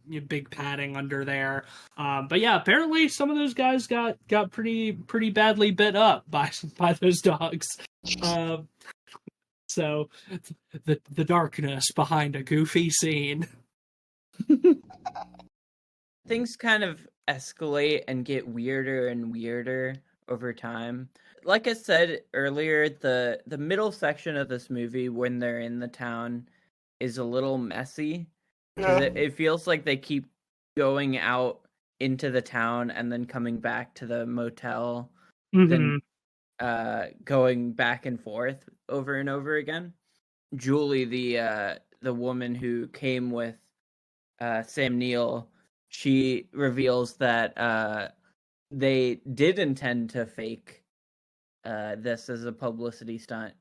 padding under there. But yeah, apparently some of those guys got pretty badly bit up by those dogs. So the darkness behind a goofy scene. Things kind of escalate and get weirder and weirder over time. Like I said earlier, the middle section of this movie, when they're in the town, is a little messy. Because it feels like they keep going out into the town and then coming back to the motel. Then going back and forth over and over again. Julie, the woman who came with Sam Neill, she reveals that they did intend to fake this as a publicity stunt,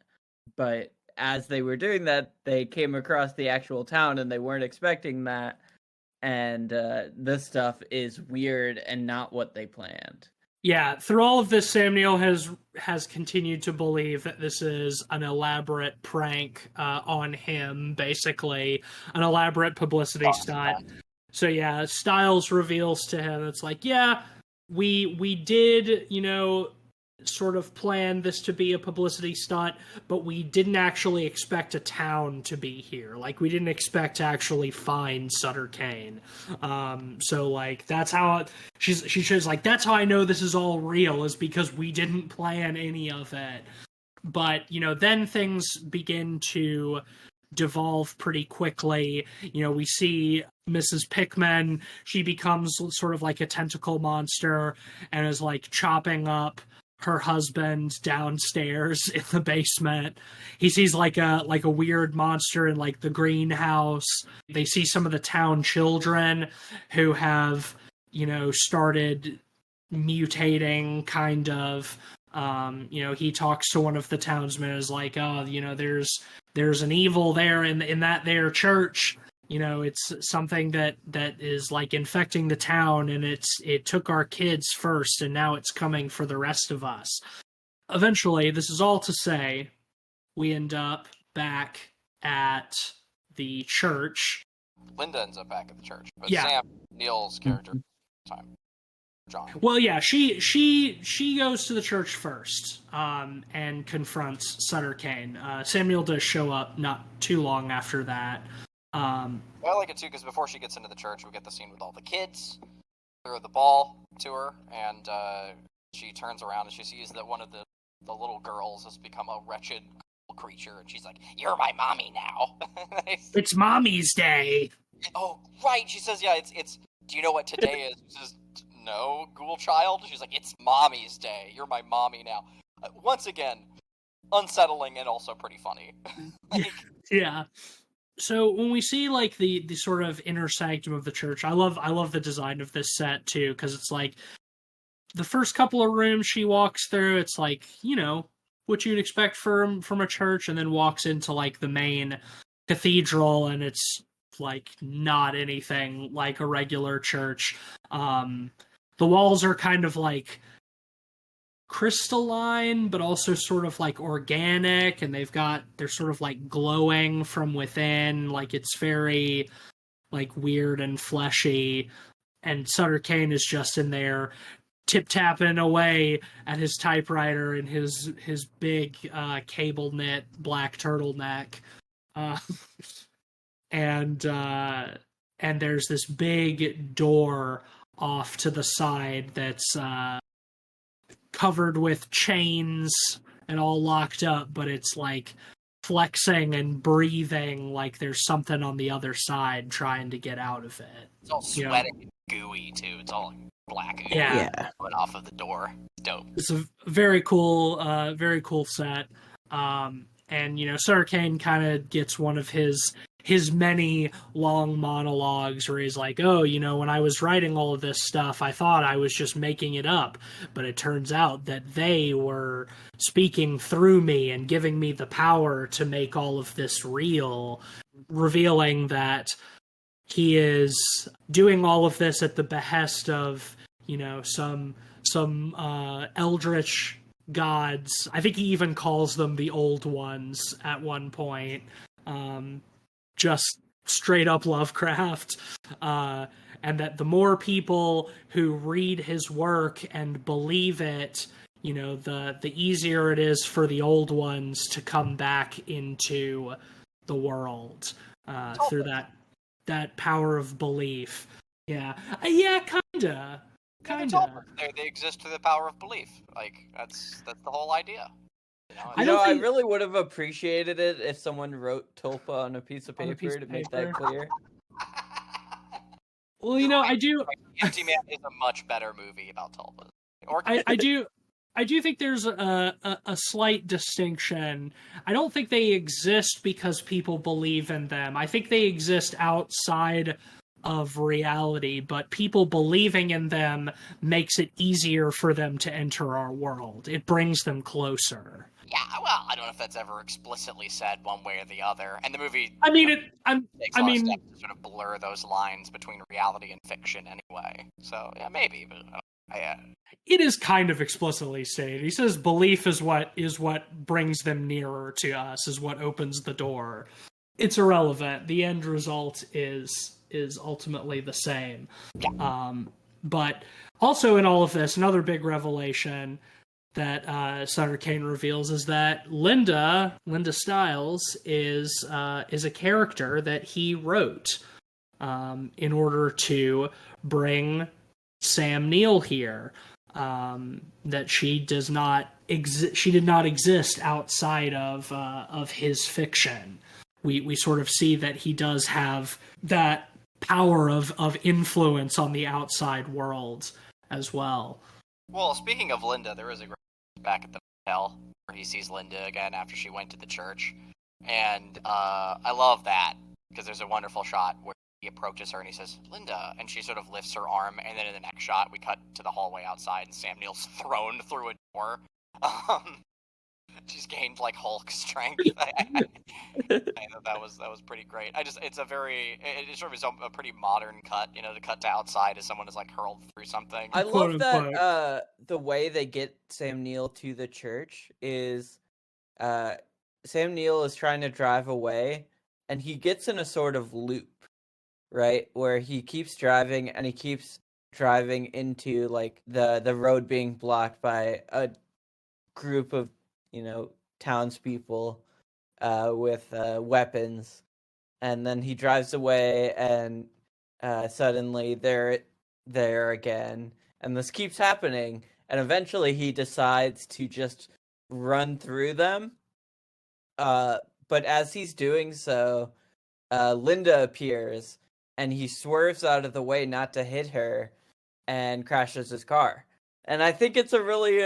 but as they were doing that, they came across the actual town and they weren't expecting that, and this stuff is weird and not what they planned. Yeah, through all of this, Sam Neill has continued to believe that this is an elaborate prank on him, basically an elaborate publicity stunt. So yeah, Styles reveals to him, it's like, yeah, we did, you know, sort of plan this to be a publicity stunt, but we didn't actually expect a town to be here. Like, we didn't expect to actually find Sutter Cane. So like, that's how she says, like, that's how I know this is all real, is because we didn't plan any of it. But, you know, then things begin to devolve pretty quickly. You know, we see Mrs. Pickman, she becomes sort of like a tentacle monster and is like chopping up her husband downstairs in the basement. He sees like a weird monster in like the greenhouse. They see some of the town children who have, you know, started mutating, kind of. You know, he talks to one of the townsmen, is like, oh, you know, there's an evil there in that there church. You know, it's something that is like infecting the town, and it took our kids first, and now it's coming for the rest of us. Eventually, this is all to say, we end up back at the church. Linda ends up back at the church, but yeah. Sam Neill's character time. John. Well, yeah, she goes to the church first, and confronts Sutter Cane. Sam Neill does show up not too long after that. I like it too, because before she gets into the church, we get the scene with all the kids, throw the ball to her, and she turns around and she sees that one of the the little girls has become a wretched creature, and she's like, "You're my mommy now." It's mommy's day. Oh, right. She says, "Yeah, it's. Do you know what today is?" She says, "No, ghoul child." She's like, "It's mommy's day. You're my mommy now." Once again, unsettling and also pretty funny. Like, Yeah. So when we see like the sort of inner sanctum of the church, I love the design of this set too, because it's like the first couple of rooms she walks through, it's like, what you'd expect from a church, and then walks into like the main cathedral, and it's like not anything like a regular church. The walls are kind of like crystalline, but also sort of like organic, and they're sort of like glowing from within, like it's very like weird and fleshy. And Sutter Cane is just in there tip tapping away at his typewriter in his big cable knit black turtleneck, uh, and there's this big door off to the side that's covered with chains and all locked up, but it's like flexing and breathing like there's something on the other side trying to get out of it. it's all sweating and gooey too. It's all black and Yeah. coming off of the door. It's dope. It's a very cool set. And Sutter Cane kind of gets one of his many long monologues where he's like, "Oh, when I was writing all of this stuff, I thought I was just making it up, but it turns out that they were speaking through me and giving me the power to make all of this real," revealing that he is doing all of this at the behest of, some eldritch gods. I think he even calls them the Old Ones at one point. Just straight up Lovecraft. And that the more people who read his work and believe it, the easier it is for the Old Ones to come back into the world through that power of belief. Yeah, kinda. They exist through the power of belief. Like that's the whole idea. I really would have appreciated it if someone wrote Tulpa on a piece of paper to make that clear. Well, I do. Empty Man is a much better movie about Tulpas. I do think there's a slight distinction. I don't think they exist because people believe in them. I think they exist outside of reality, but people believing in them makes it easier for them to enter our world. It brings them closer. Yeah, well, I don't know if that's ever explicitly said one way or the other. And the movie, takes a lot of steps to sort of blur those lines between reality and fiction, anyway. So yeah, maybe, but it is kind of explicitly stated. He says belief is what brings them nearer to us, is what opens the door. It's irrelevant. The end result is ultimately the same. But also in all of this, another big revelation that Sutter Cane reveals is that Linda Stiles is a character that he wrote in order to bring Sam Neill here. That she did not exist outside of his fiction. We sort of see that he does have that power of influence on the outside world as well. Well, speaking of Linda, there is a great back at the hotel where he sees Linda again after she went to the church, and I love that because there's a wonderful shot where he approaches her and he says, "Linda," and she sort of lifts her arm, and then in the next shot we cut to the hallway outside and Sam Neill's thrown through a door. She's gained like Hulk strength. I thought that was pretty great. It sort of is a pretty modern cut, to cut to outside as someone is like hurled through something. I love that the way they get Sam Neill to the church is Sam Neill is trying to drive away and he gets in a sort of loop, right? Where he keeps driving and he keeps driving into like the road being blocked by a group of townspeople with weapons, and then he drives away and suddenly they're there again, and this keeps happening, and eventually he decides to just run through them. But as he's doing so, Linda appears, and he swerves out of the way not to hit her, and crashes his car. And I think it's a really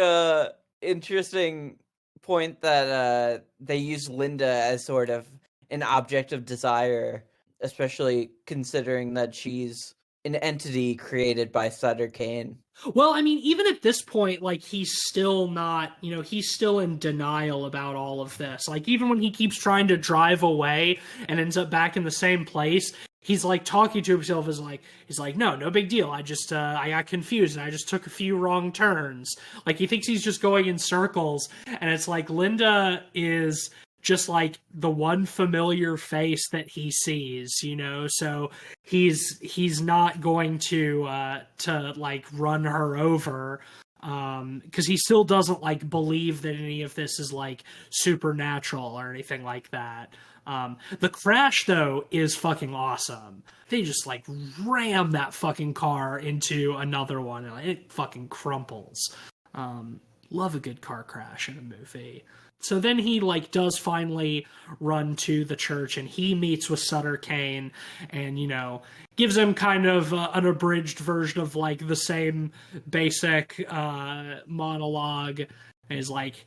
interesting point that they use Linda as sort of an object of desire, especially considering that she's an entity created by Sutter Cane. Well, I mean, even at this point, like, he's still not, he's still in denial about all of this. Like, even when he keeps trying to drive away and ends up back in the same place, he's like talking to himself as like, he's like, no big deal. I just, I got confused and I just took a few wrong turns. Like, he thinks he's just going in circles. And it's like, Linda is just like the one familiar face that he sees, so he's not going to like run her over, because he still doesn't like believe that any of this is like supernatural or anything like that. The crash though is fucking awesome. They just like ram that fucking car into another one and it fucking crumples. Love a good car crash in a movie. So then he like does finally run to the church and he meets with Sutter Cane and, gives him kind of an abridged version of like the same basic monologue. And is like,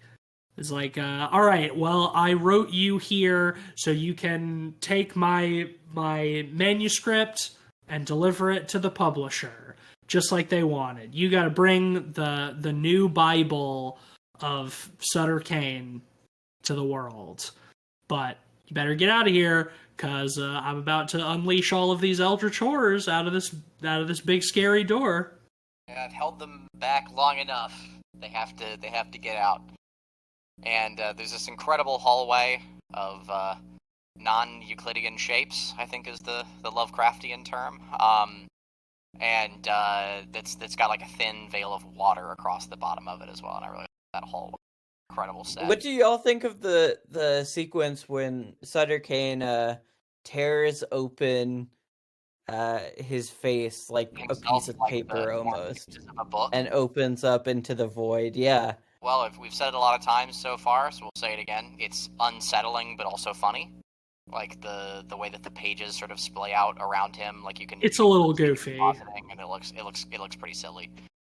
all right, well, I wrote you here so you can take my manuscript and deliver it to the publisher, just like they wanted. You got to bring the new Bible of Sutter Cane to the world, but you better get out of here because I'm about to unleash all of these eldritch horrors out of this big scary door. Yeah, I've held them back long enough. They have to get out. And there's this incredible hallway of non-Euclidean shapes, I think is the Lovecraftian term. And that's got like a thin veil of water across the bottom of it as well, and I really like that hallway. Incredible set. What do y'all think of the sequence when Sutter Cane tears open his face like a piece of paper almost, of a book, and opens up into the void? Yeah. Well, if we've said it a lot of times so far, so we'll say it again. It's unsettling, but also funny. Like the way that the pages sort of splay out around him, like you can. It's a little goofy, and it looks pretty silly.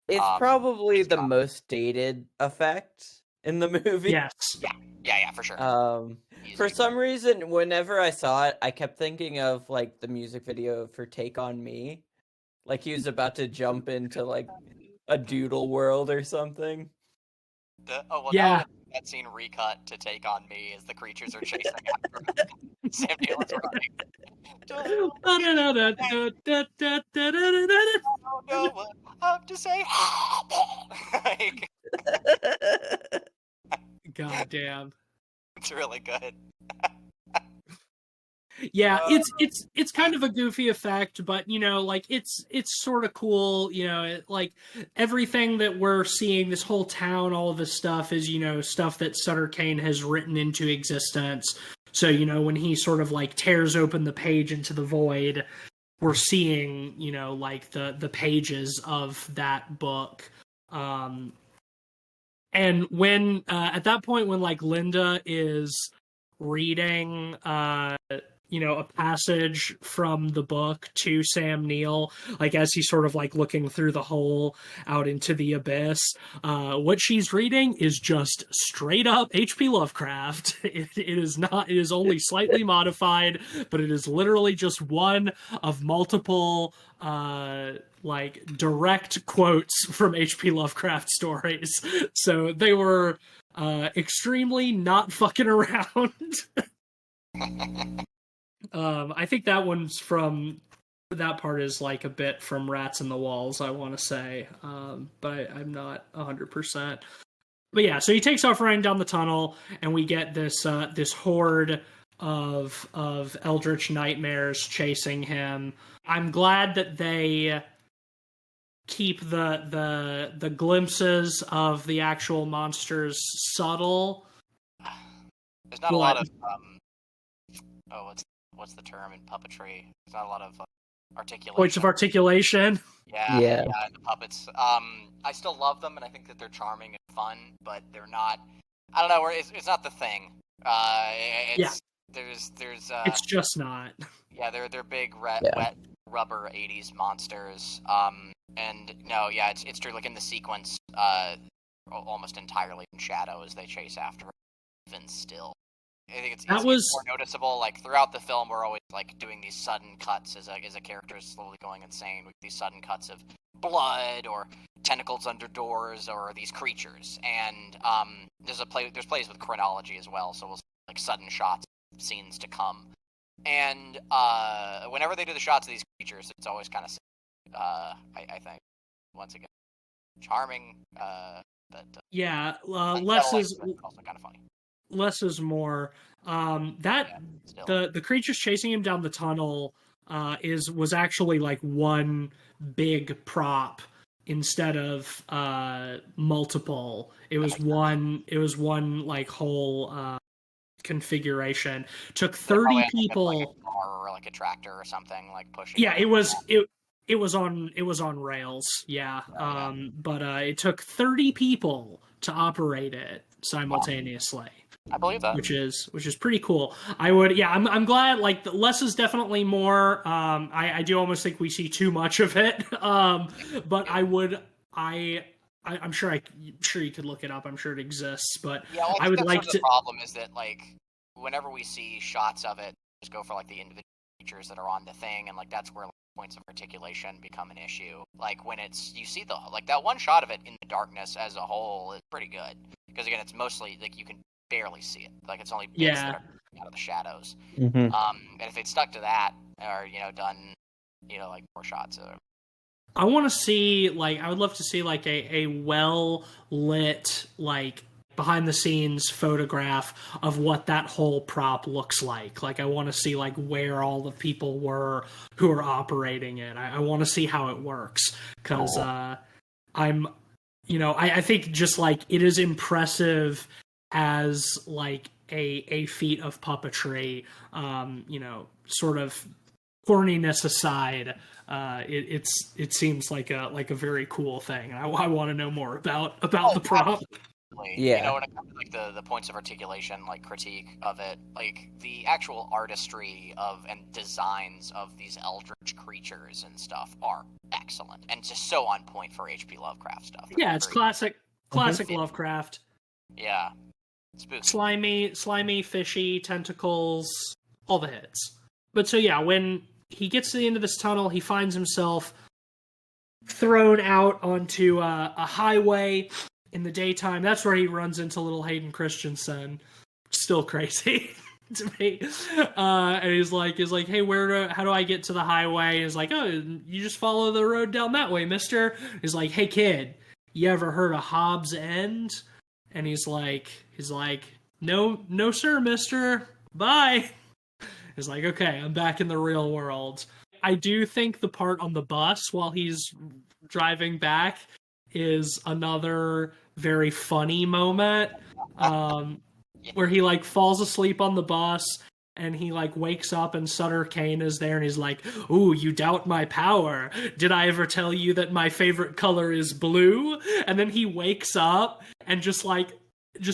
It's probably the most dated effect in the movie. Yes. Yeah, for sure. For some reason, whenever I saw it, I kept thinking of like the music video for "Take on Me," like he was about to jump into like a doodle world or something. Yeah. That scene recut to "Take on Me" as the creatures are chasing after Sam Neill is running. I don't know what I have to say. Like, God damn. it's really good. Yeah, it's kind of a goofy effect, but like it's sort of cool. Like everything that we're seeing, this whole town, all of this stuff is stuff that Sutter Cane has written into existence. So when he sort of like tears open the page into the void, we're seeing like the pages of that book. And when at that point when like Linda is reading a passage from the book to Sam Neill, like as he's sort of like looking through the hole out into the abyss, what she's reading is just straight up H.P. Lovecraft. It is only slightly modified, but it is literally just one of multiple like direct quotes from H.P. Lovecraft stories. So they were extremely not fucking around. I think that part is like a bit from Rats in the Walls, I want to say, but I'm not 100%. But yeah, so he takes off running down the tunnel, and we get this horde of eldritch nightmares chasing him. I'm glad that they keep the glimpses of the actual monsters subtle. There's not a lot of what's the term in puppetry? There's not a lot of articulation. Points of articulation. Yeah, the puppets. I still love them, and I think that they're charming and fun, but they're I don't know. It's not the Thing. It's Yeah. there's It's just not. yeah, they're big Yeah. wet rubber '80s monsters. And no, yeah, it's true. Like in the sequence, almost entirely in shadow as they chase after her, even still. I think it's more noticeable. Like throughout the film, we're always like doing these sudden cuts as a character is slowly going insane with these sudden cuts of blood or tentacles under doors or these creatures. And there's plays with chronology as well, so we'll see, like sudden shots of scenes to come. And whenever they do the shots of these creatures, it's always kind of I think once again charming. But yeah, less is also kind of funny. Less is more. The creatures chasing him down the tunnel was actually like one big prop instead of multiple. It was one like whole configuration. Took 30 people. Like a car or like a tractor or something like pushing. Yeah, it was on rails. Yeah. But it took 30 people to operate it simultaneously. I believe that, which is pretty cool. I'm glad. Like less is definitely more. I do almost think we see too much of it. But I'm sure you could look it up. I'm sure it exists. But yeah, well, I would like to. The problem is that like whenever we see shots of it, just go for like the individual features that are on the thing, and like that's where like, points of articulation become an issue. Like when you see like that one shot of it in the darkness as a whole is pretty good because again, it's mostly like you can barely see it. Like it's only bits that are out of the shadows. Mm-hmm. And if they'd stuck to that, or done, like more shots of. I want to see I would love to see like a well lit like behind the scenes photograph of what that whole prop looks like. Like I want to see like where all the people were who are operating it. I want to see how it works because I think just like it is impressive as like a feat of puppetry, sort of corniness aside, it seems like a very cool thing. I want to know more about the prop. Yeah, when it comes to like the points of articulation, like critique of it, like the actual artistry of and designs of these eldritch creatures and stuff are excellent and just so on point for H.P. Lovecraft stuff. Yeah, it's classic Lovecraft. Yeah. Spooky. Slimy, fishy, tentacles, all the hits. But so yeah, when he gets to the end of this tunnel, he finds himself thrown out onto a highway in the daytime. That's where he runs into little Hayden Christensen. Still crazy to me. And he's like, hey, how do I get to the highway? He's like, oh, you just follow the road down that way, mister. He's like, hey, kid, you ever heard of Hobbs End? And he's like, no, sir, mister. Bye. He's like, okay, I'm back in the real world. I do think the part on the bus while he's driving back is another very funny moment, where he like falls asleep on the bus and he like wakes up and Sutter Cane is there and he's like, ooh, you doubt my power. Did I ever tell you that my favorite color is blue? And then he wakes up and just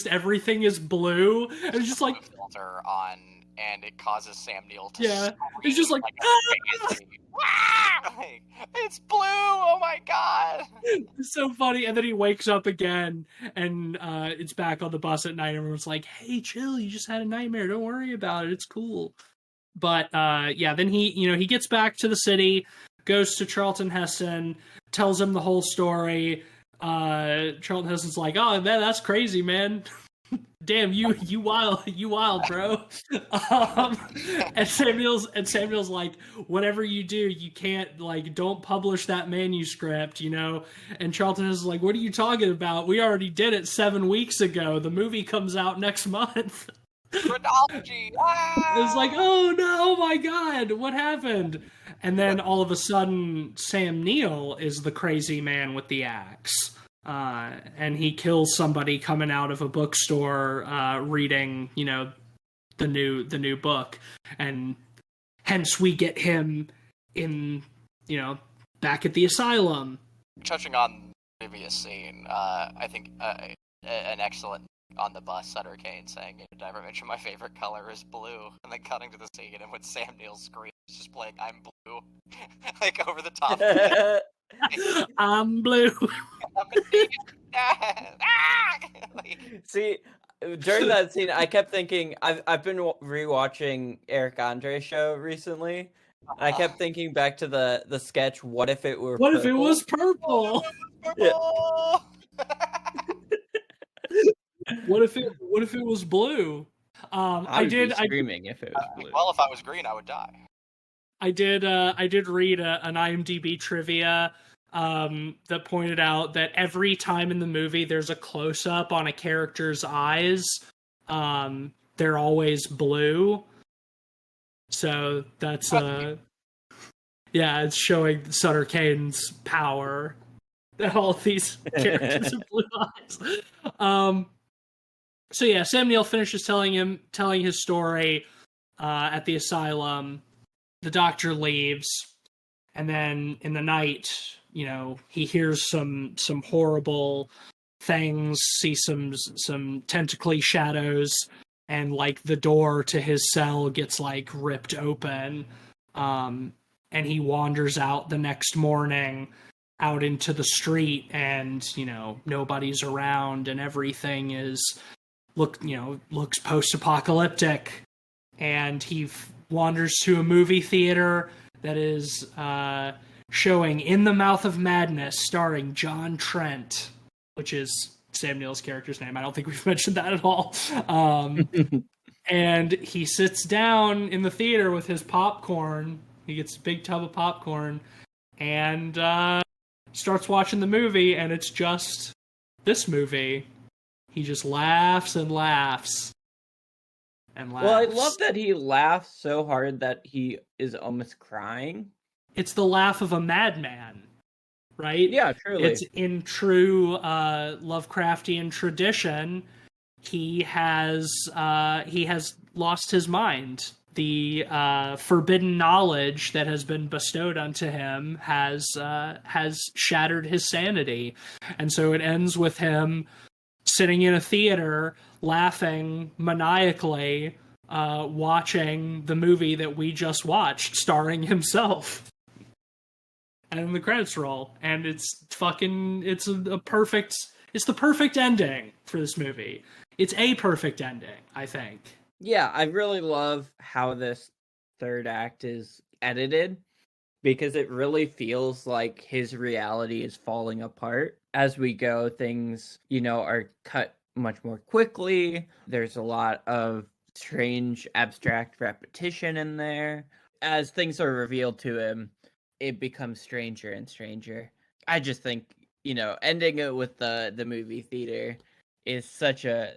everything is blue. And it's just like filter on and it causes Sam Neill to it's just like it's blue, oh my god. It's so funny. And then he wakes up again and it's back on the bus at night and everyone's like, hey, chill, you just had a nightmare, don't worry about it, it's cool. But then he gets back to the city, goes to Charlton Heston, tells him the whole story. Charlton Heston's like, oh man, that's crazy, man. Damn, you wild, bro. And Samuel's like, whatever you do, you can't don't publish that manuscript, And Charlton is like, what are you talking about? We already did it 7 weeks ago. The movie comes out next month. Chronology. It's like, oh no, oh my god, what happened? And then all of a sudden, Sam Neill is the crazy man with the axe. And he kills somebody coming out of a bookstore reading, the new book, and hence we get him in, back at the asylum. Touching on the previous scene, I think an excellent on the bus, Sutter Cane saying, "Never mention my favorite color is blue," and then cutting to the scene and when Sam Neill screams, just playing "I'm blue," like over the top. I'm blue. See, during that scene, I kept thinking I've been rewatching Eric Andre's show recently. And I kept thinking back to the sketch. What if it were? What purple? if it was purple? Purple! What if it was blue? I would be screaming if it was blue. Well, if I was green, I would die. I did read an IMDb trivia that pointed out that every time in the movie there's a close up on a character's eyes, they're always blue. So that's yeah, it's showing Sutter Cane's power. That all these characters have blue eyes. So yeah, Sam Neill finishes telling his story at the asylum. The doctor leaves, and then in the night, you know, he hears some horrible things, sees some tentacly shadows, and like the door to his cell gets like ripped open, and he wanders out the next morning out into the street, and you know, nobody's around, and everything is looks post-apocalyptic, and he wanders to a movie theater that is showing In the Mouth of Madness, starring John Trent, which is Sam Neill's character's name. I don't think we've mentioned that at all. And he sits down in the theater with his popcorn. He gets a big tub of popcorn and starts watching the movie, and it's just this movie. He just laughs and laughs. And laughs. Well, I love that he laughs so hard that he is almost crying. It's the laugh of a madman, right? Yeah, truly. It's in true Lovecraftian tradition. He has lost his mind. The forbidden knowledge that has been bestowed unto him has shattered his sanity, and so it ends with him sitting in a theater, laughing maniacally, watching the movie that we just watched, starring himself. And the credits roll, and it's the perfect ending for this movie. It's a perfect ending, I think. Yeah, I really love how this third act is edited, because it really feels like his reality is falling apart. As we go, things, are cut much more quickly. There's a lot of strange, abstract repetition in there. As things are revealed to him, it becomes stranger and stranger. I just think, ending it with the movie theater is such a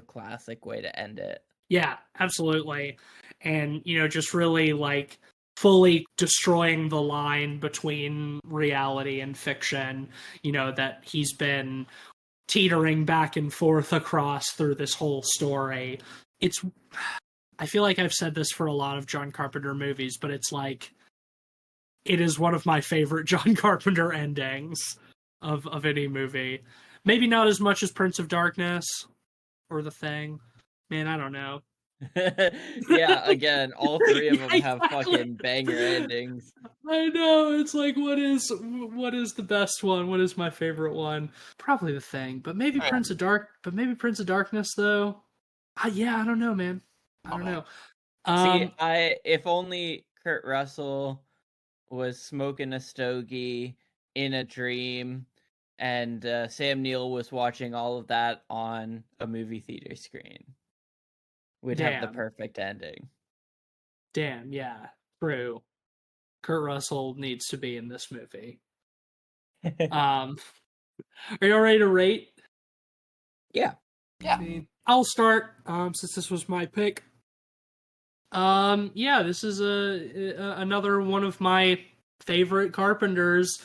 classic way to end it. Yeah, absolutely. And, just really like fully destroying the line between reality and fiction, that he's been teetering back and forth across through this whole story. I feel like I've said this for a lot of John Carpenter movies, but it's like, it is one of my favorite John Carpenter endings of any movie. Maybe not as much as Prince of Darkness or The Thing. Man, I don't know. Yeah, again, all three of them have exactly. fucking banger endings. I know, it's like, what is the best one? What is my favorite one? Probably The Thing, but maybe Prince of Darkness though. Yeah, I don't know, man. I don't know. See, if only Kurt Russell was smoking a stogie in a dream, and Sam Neill was watching all of that on a movie theater screen, we'd have the perfect ending. Damn, yeah, true. Kurt Russell needs to be in this movie. Are you all ready to rate? Yeah. I'll start, since this was my pick. Yeah, this is another one of my favorite Carpenters.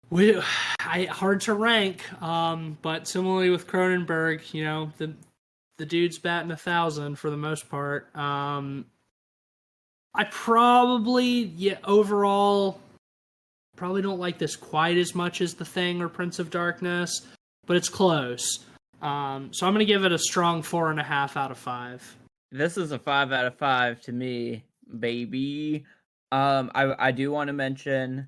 Hard to rank, but similarly with Cronenberg, the dude's batting 1,000 for the most part. I probably, overall, probably don't like this quite as much as The Thing or Prince of Darkness, but it's close. So I'm going to give it a strong 4.5 out of 5. This is a 5 out of 5 to me, baby. I do want to mention,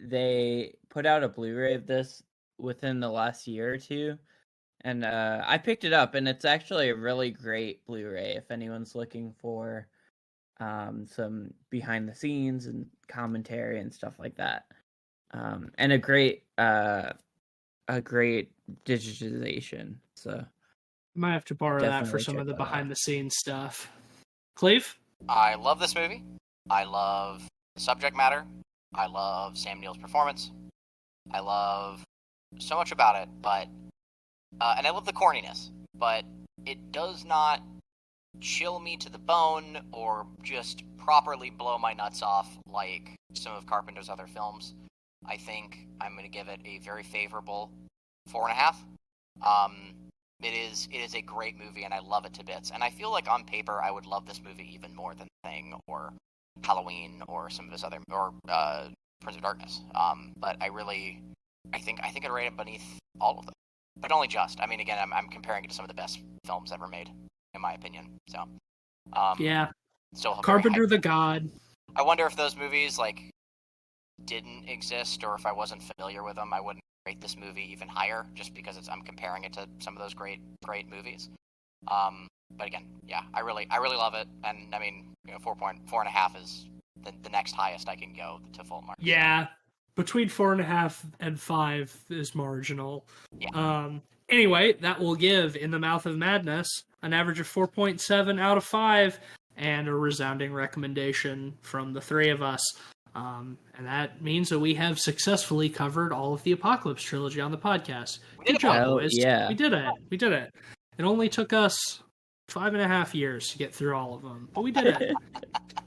they put out a Blu-ray of this within the last year or two, and I picked it up, and it's actually a really great Blu-ray if anyone's looking for some behind the scenes and commentary and stuff like that, and a great digitization. So I might have to borrow that for definitely some check of the that out. behind the scenes stuff. Cleve? I love this movie. I love the subject matter. I love Sam Neill's performance. I love so much about it, but and I love the corniness, but it does not chill me to the bone or just properly blow my nuts off like some of Carpenter's other films. I think I'm going to give it a very favorable 4.5. It is a great movie, and I love it to bits. And I feel like on paper, I would love this movie even more than Thing or Halloween or some of his other or Prince of Darkness. But I think I'd rate it beneath all of them, but only just. I mean, again, I'm comparing it to some of the best films ever made, in my opinion. So, Yeah. still very Carpenter hyped. the God. I wonder if those movies like didn't exist, or if I wasn't familiar with them, I wouldn't rate this movie even higher, just because I'm comparing it to some of those great movies. But again, yeah, I really love it, and I mean, 4.5 is the next highest I can go to full mark. Yeah. Between 4.5 and 5 is marginal. Yeah. Anyway, that will give In the Mouth of Madness an average of 4.7 out of 5 and a resounding recommendation from the three of us. And that means that we have successfully covered all of the Apocalypse trilogy on the podcast. Good job, boys. Yeah. We did it. It only took us 5.5 years to get through all of them, but we did it.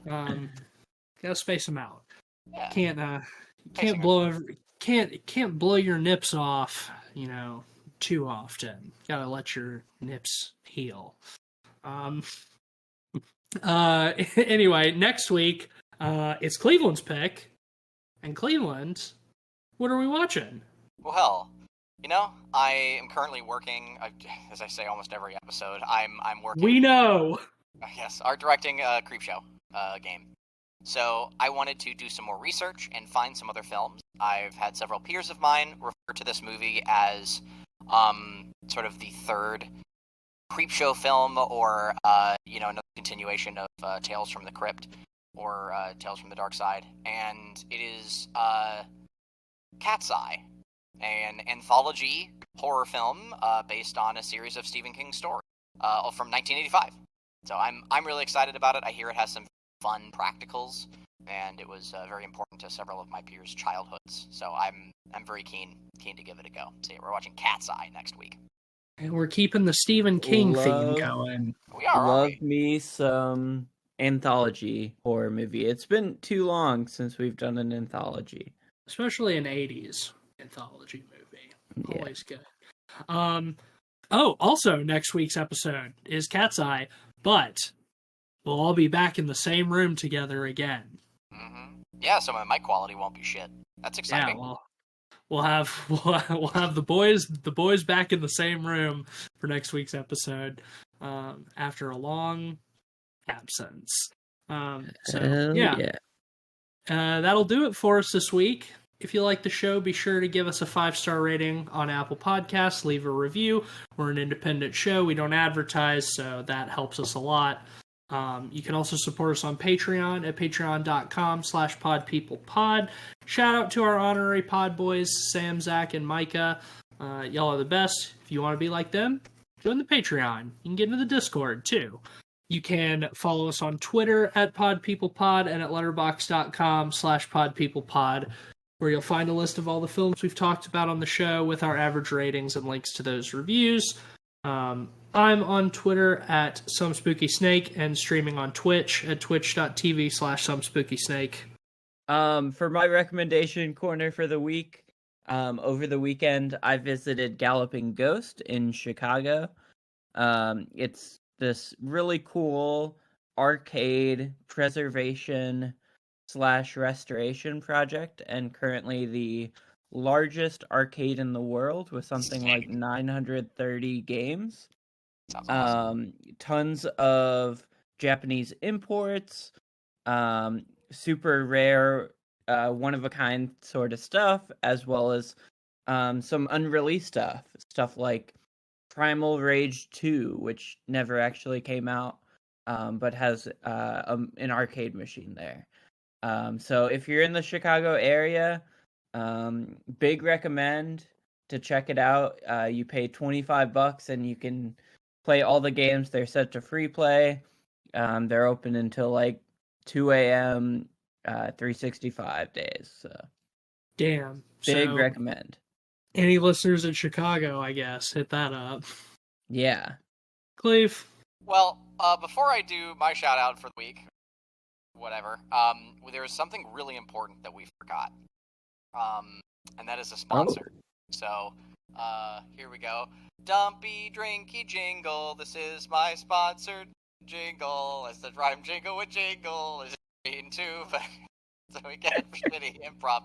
Gotta space them out. Yeah. Can't blow your nips off, too often. Gotta let your nips heal. Anyway, next week, it's Cleveland's pick. And Cleveland, what are we watching? Well, I am currently working, as I say almost every episode, I'm working... We know! Yes, art directing a Creepshow game. So I wanted to do some more research and find some other films. I've had several peers of mine refer to this movie as sort of the third Creepshow film, or another continuation of Tales from the Crypt, or Tales from the Dark Side, and it is Cat's Eye, an anthology horror film based on a series of Stephen King stories from 1985. So I'm really excited about it. I hear it has some fun practicals, and it was very important to several of my peers' childhoods. So I'm very keen to give it a go. So yeah, we're watching Cat's Eye next week. And we're keeping the Stephen King theme going. We are. Love me some anthology horror movie. It's been too long since we've done an anthology, especially an 80s anthology movie. Yeah. Always good. Also next week's episode is Cat's Eye, but we'll all be back in the same room together again. Mm-hmm. Yeah, so my mic quality won't be shit. That's exciting. Yeah, well, we'll have the boys back in the same room for next week's episode after a long absence. That'll do it for us this week. If you like the show, be sure to give us a 5-star rating on Apple Podcasts. Leave a review. We're an independent show. We don't advertise, so that helps us a lot. You can also support us on Patreon at patreon.com/podpeoplepod. Shout out to our honorary pod boys, Sam, Zach, and Micah. Y'all are the best. If you want to be like them, join the Patreon. You can get into the Discord, too. You can follow us on Twitter at podpeoplepod and at letterboxd.com/podpeoplepod, where you'll find a list of all the films we've talked about on the show with our average ratings and links to those reviews. I'm on Twitter at SomeSpookySnake and streaming on Twitch at twitch.tv/SomeSpookySnake. For my recommendation corner for the week, over the weekend, I visited Galloping Ghost in Chicago. It's this really cool arcade preservation /restoration project, and currently the largest arcade in the world with something like 930 games. Sounds awesome. Tons of Japanese imports, super rare, one of a kind sort of stuff, as well as some unreleased stuff like Primal Rage 2, which never actually came out, but has an arcade machine there. So if you're in the Chicago area, big recommend to check it out. You pay $25 and you can play all the games. They're set to free play. They're open until like 2 a.m. 365 days. So Damn. big So recommend. any listeners in Chicago, I guess, hit that up. Yeah. Cleve. Well, before I do my shout out for the week, whatever, there is something really important that we forgot. And that is a sponsor. So, here we go. Dumpy Drinky Jingle, this is my sponsored jingle. It's the rhyme jingle with jingle. Is it too? So we get shitty improv.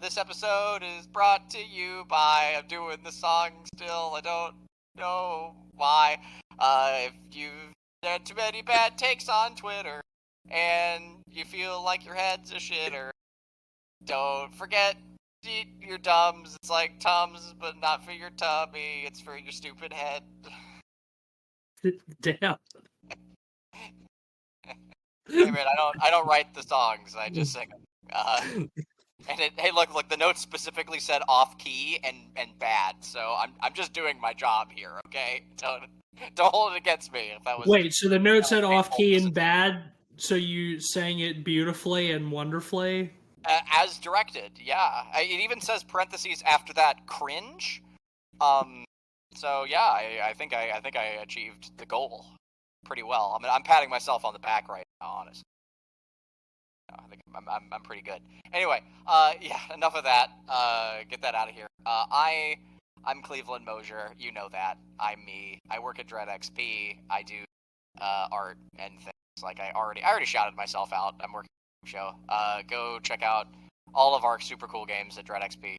This episode is brought to you by, I'm doing the song still, I don't know why. If you've had too many bad takes on Twitter, and you feel like your head's a shitter, don't forget to eat your Tums. It's like Tums, but not for your tummy. It's for your stupid head. Damn. Hey man, I don't write the songs. I just sing them. Hey, look, the note specifically said off key and bad. So I'm just doing my job here. Okay, don't hold it against me. If that was Wait, so the note said off key and bad. So you sang it beautifully and wonderfully? As directed, yeah. It even says parentheses after that cringe. So yeah, I think I achieved the goal pretty well. I mean, I'm patting myself on the back right now, honestly. I think I'm pretty good. Anyway, yeah, enough of that. Get that out of here. I'm Cleveland Mosier. You know that. I'm me. I work at Dread XP. I do art and things. Like I already shouted myself out. I'm working on a show. Go check out all of our super cool games at Dread XP.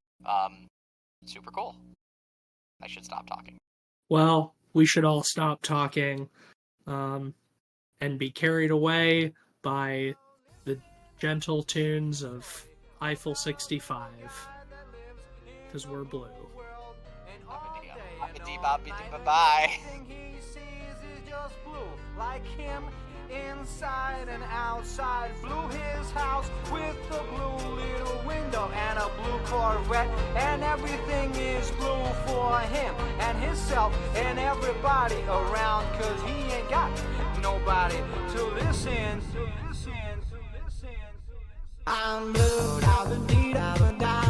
Super cool. I should stop talking. Well, we should all stop talking and be carried away by the gentle tunes of Eiffel 65. Because we're blue. Bye. Like him, inside and outside. Blew his house with a blue little window and a blue Corvette, and everything is blue for him and himself and everybody around, cause he ain't got nobody to listen. I'm blue, da da dee da da.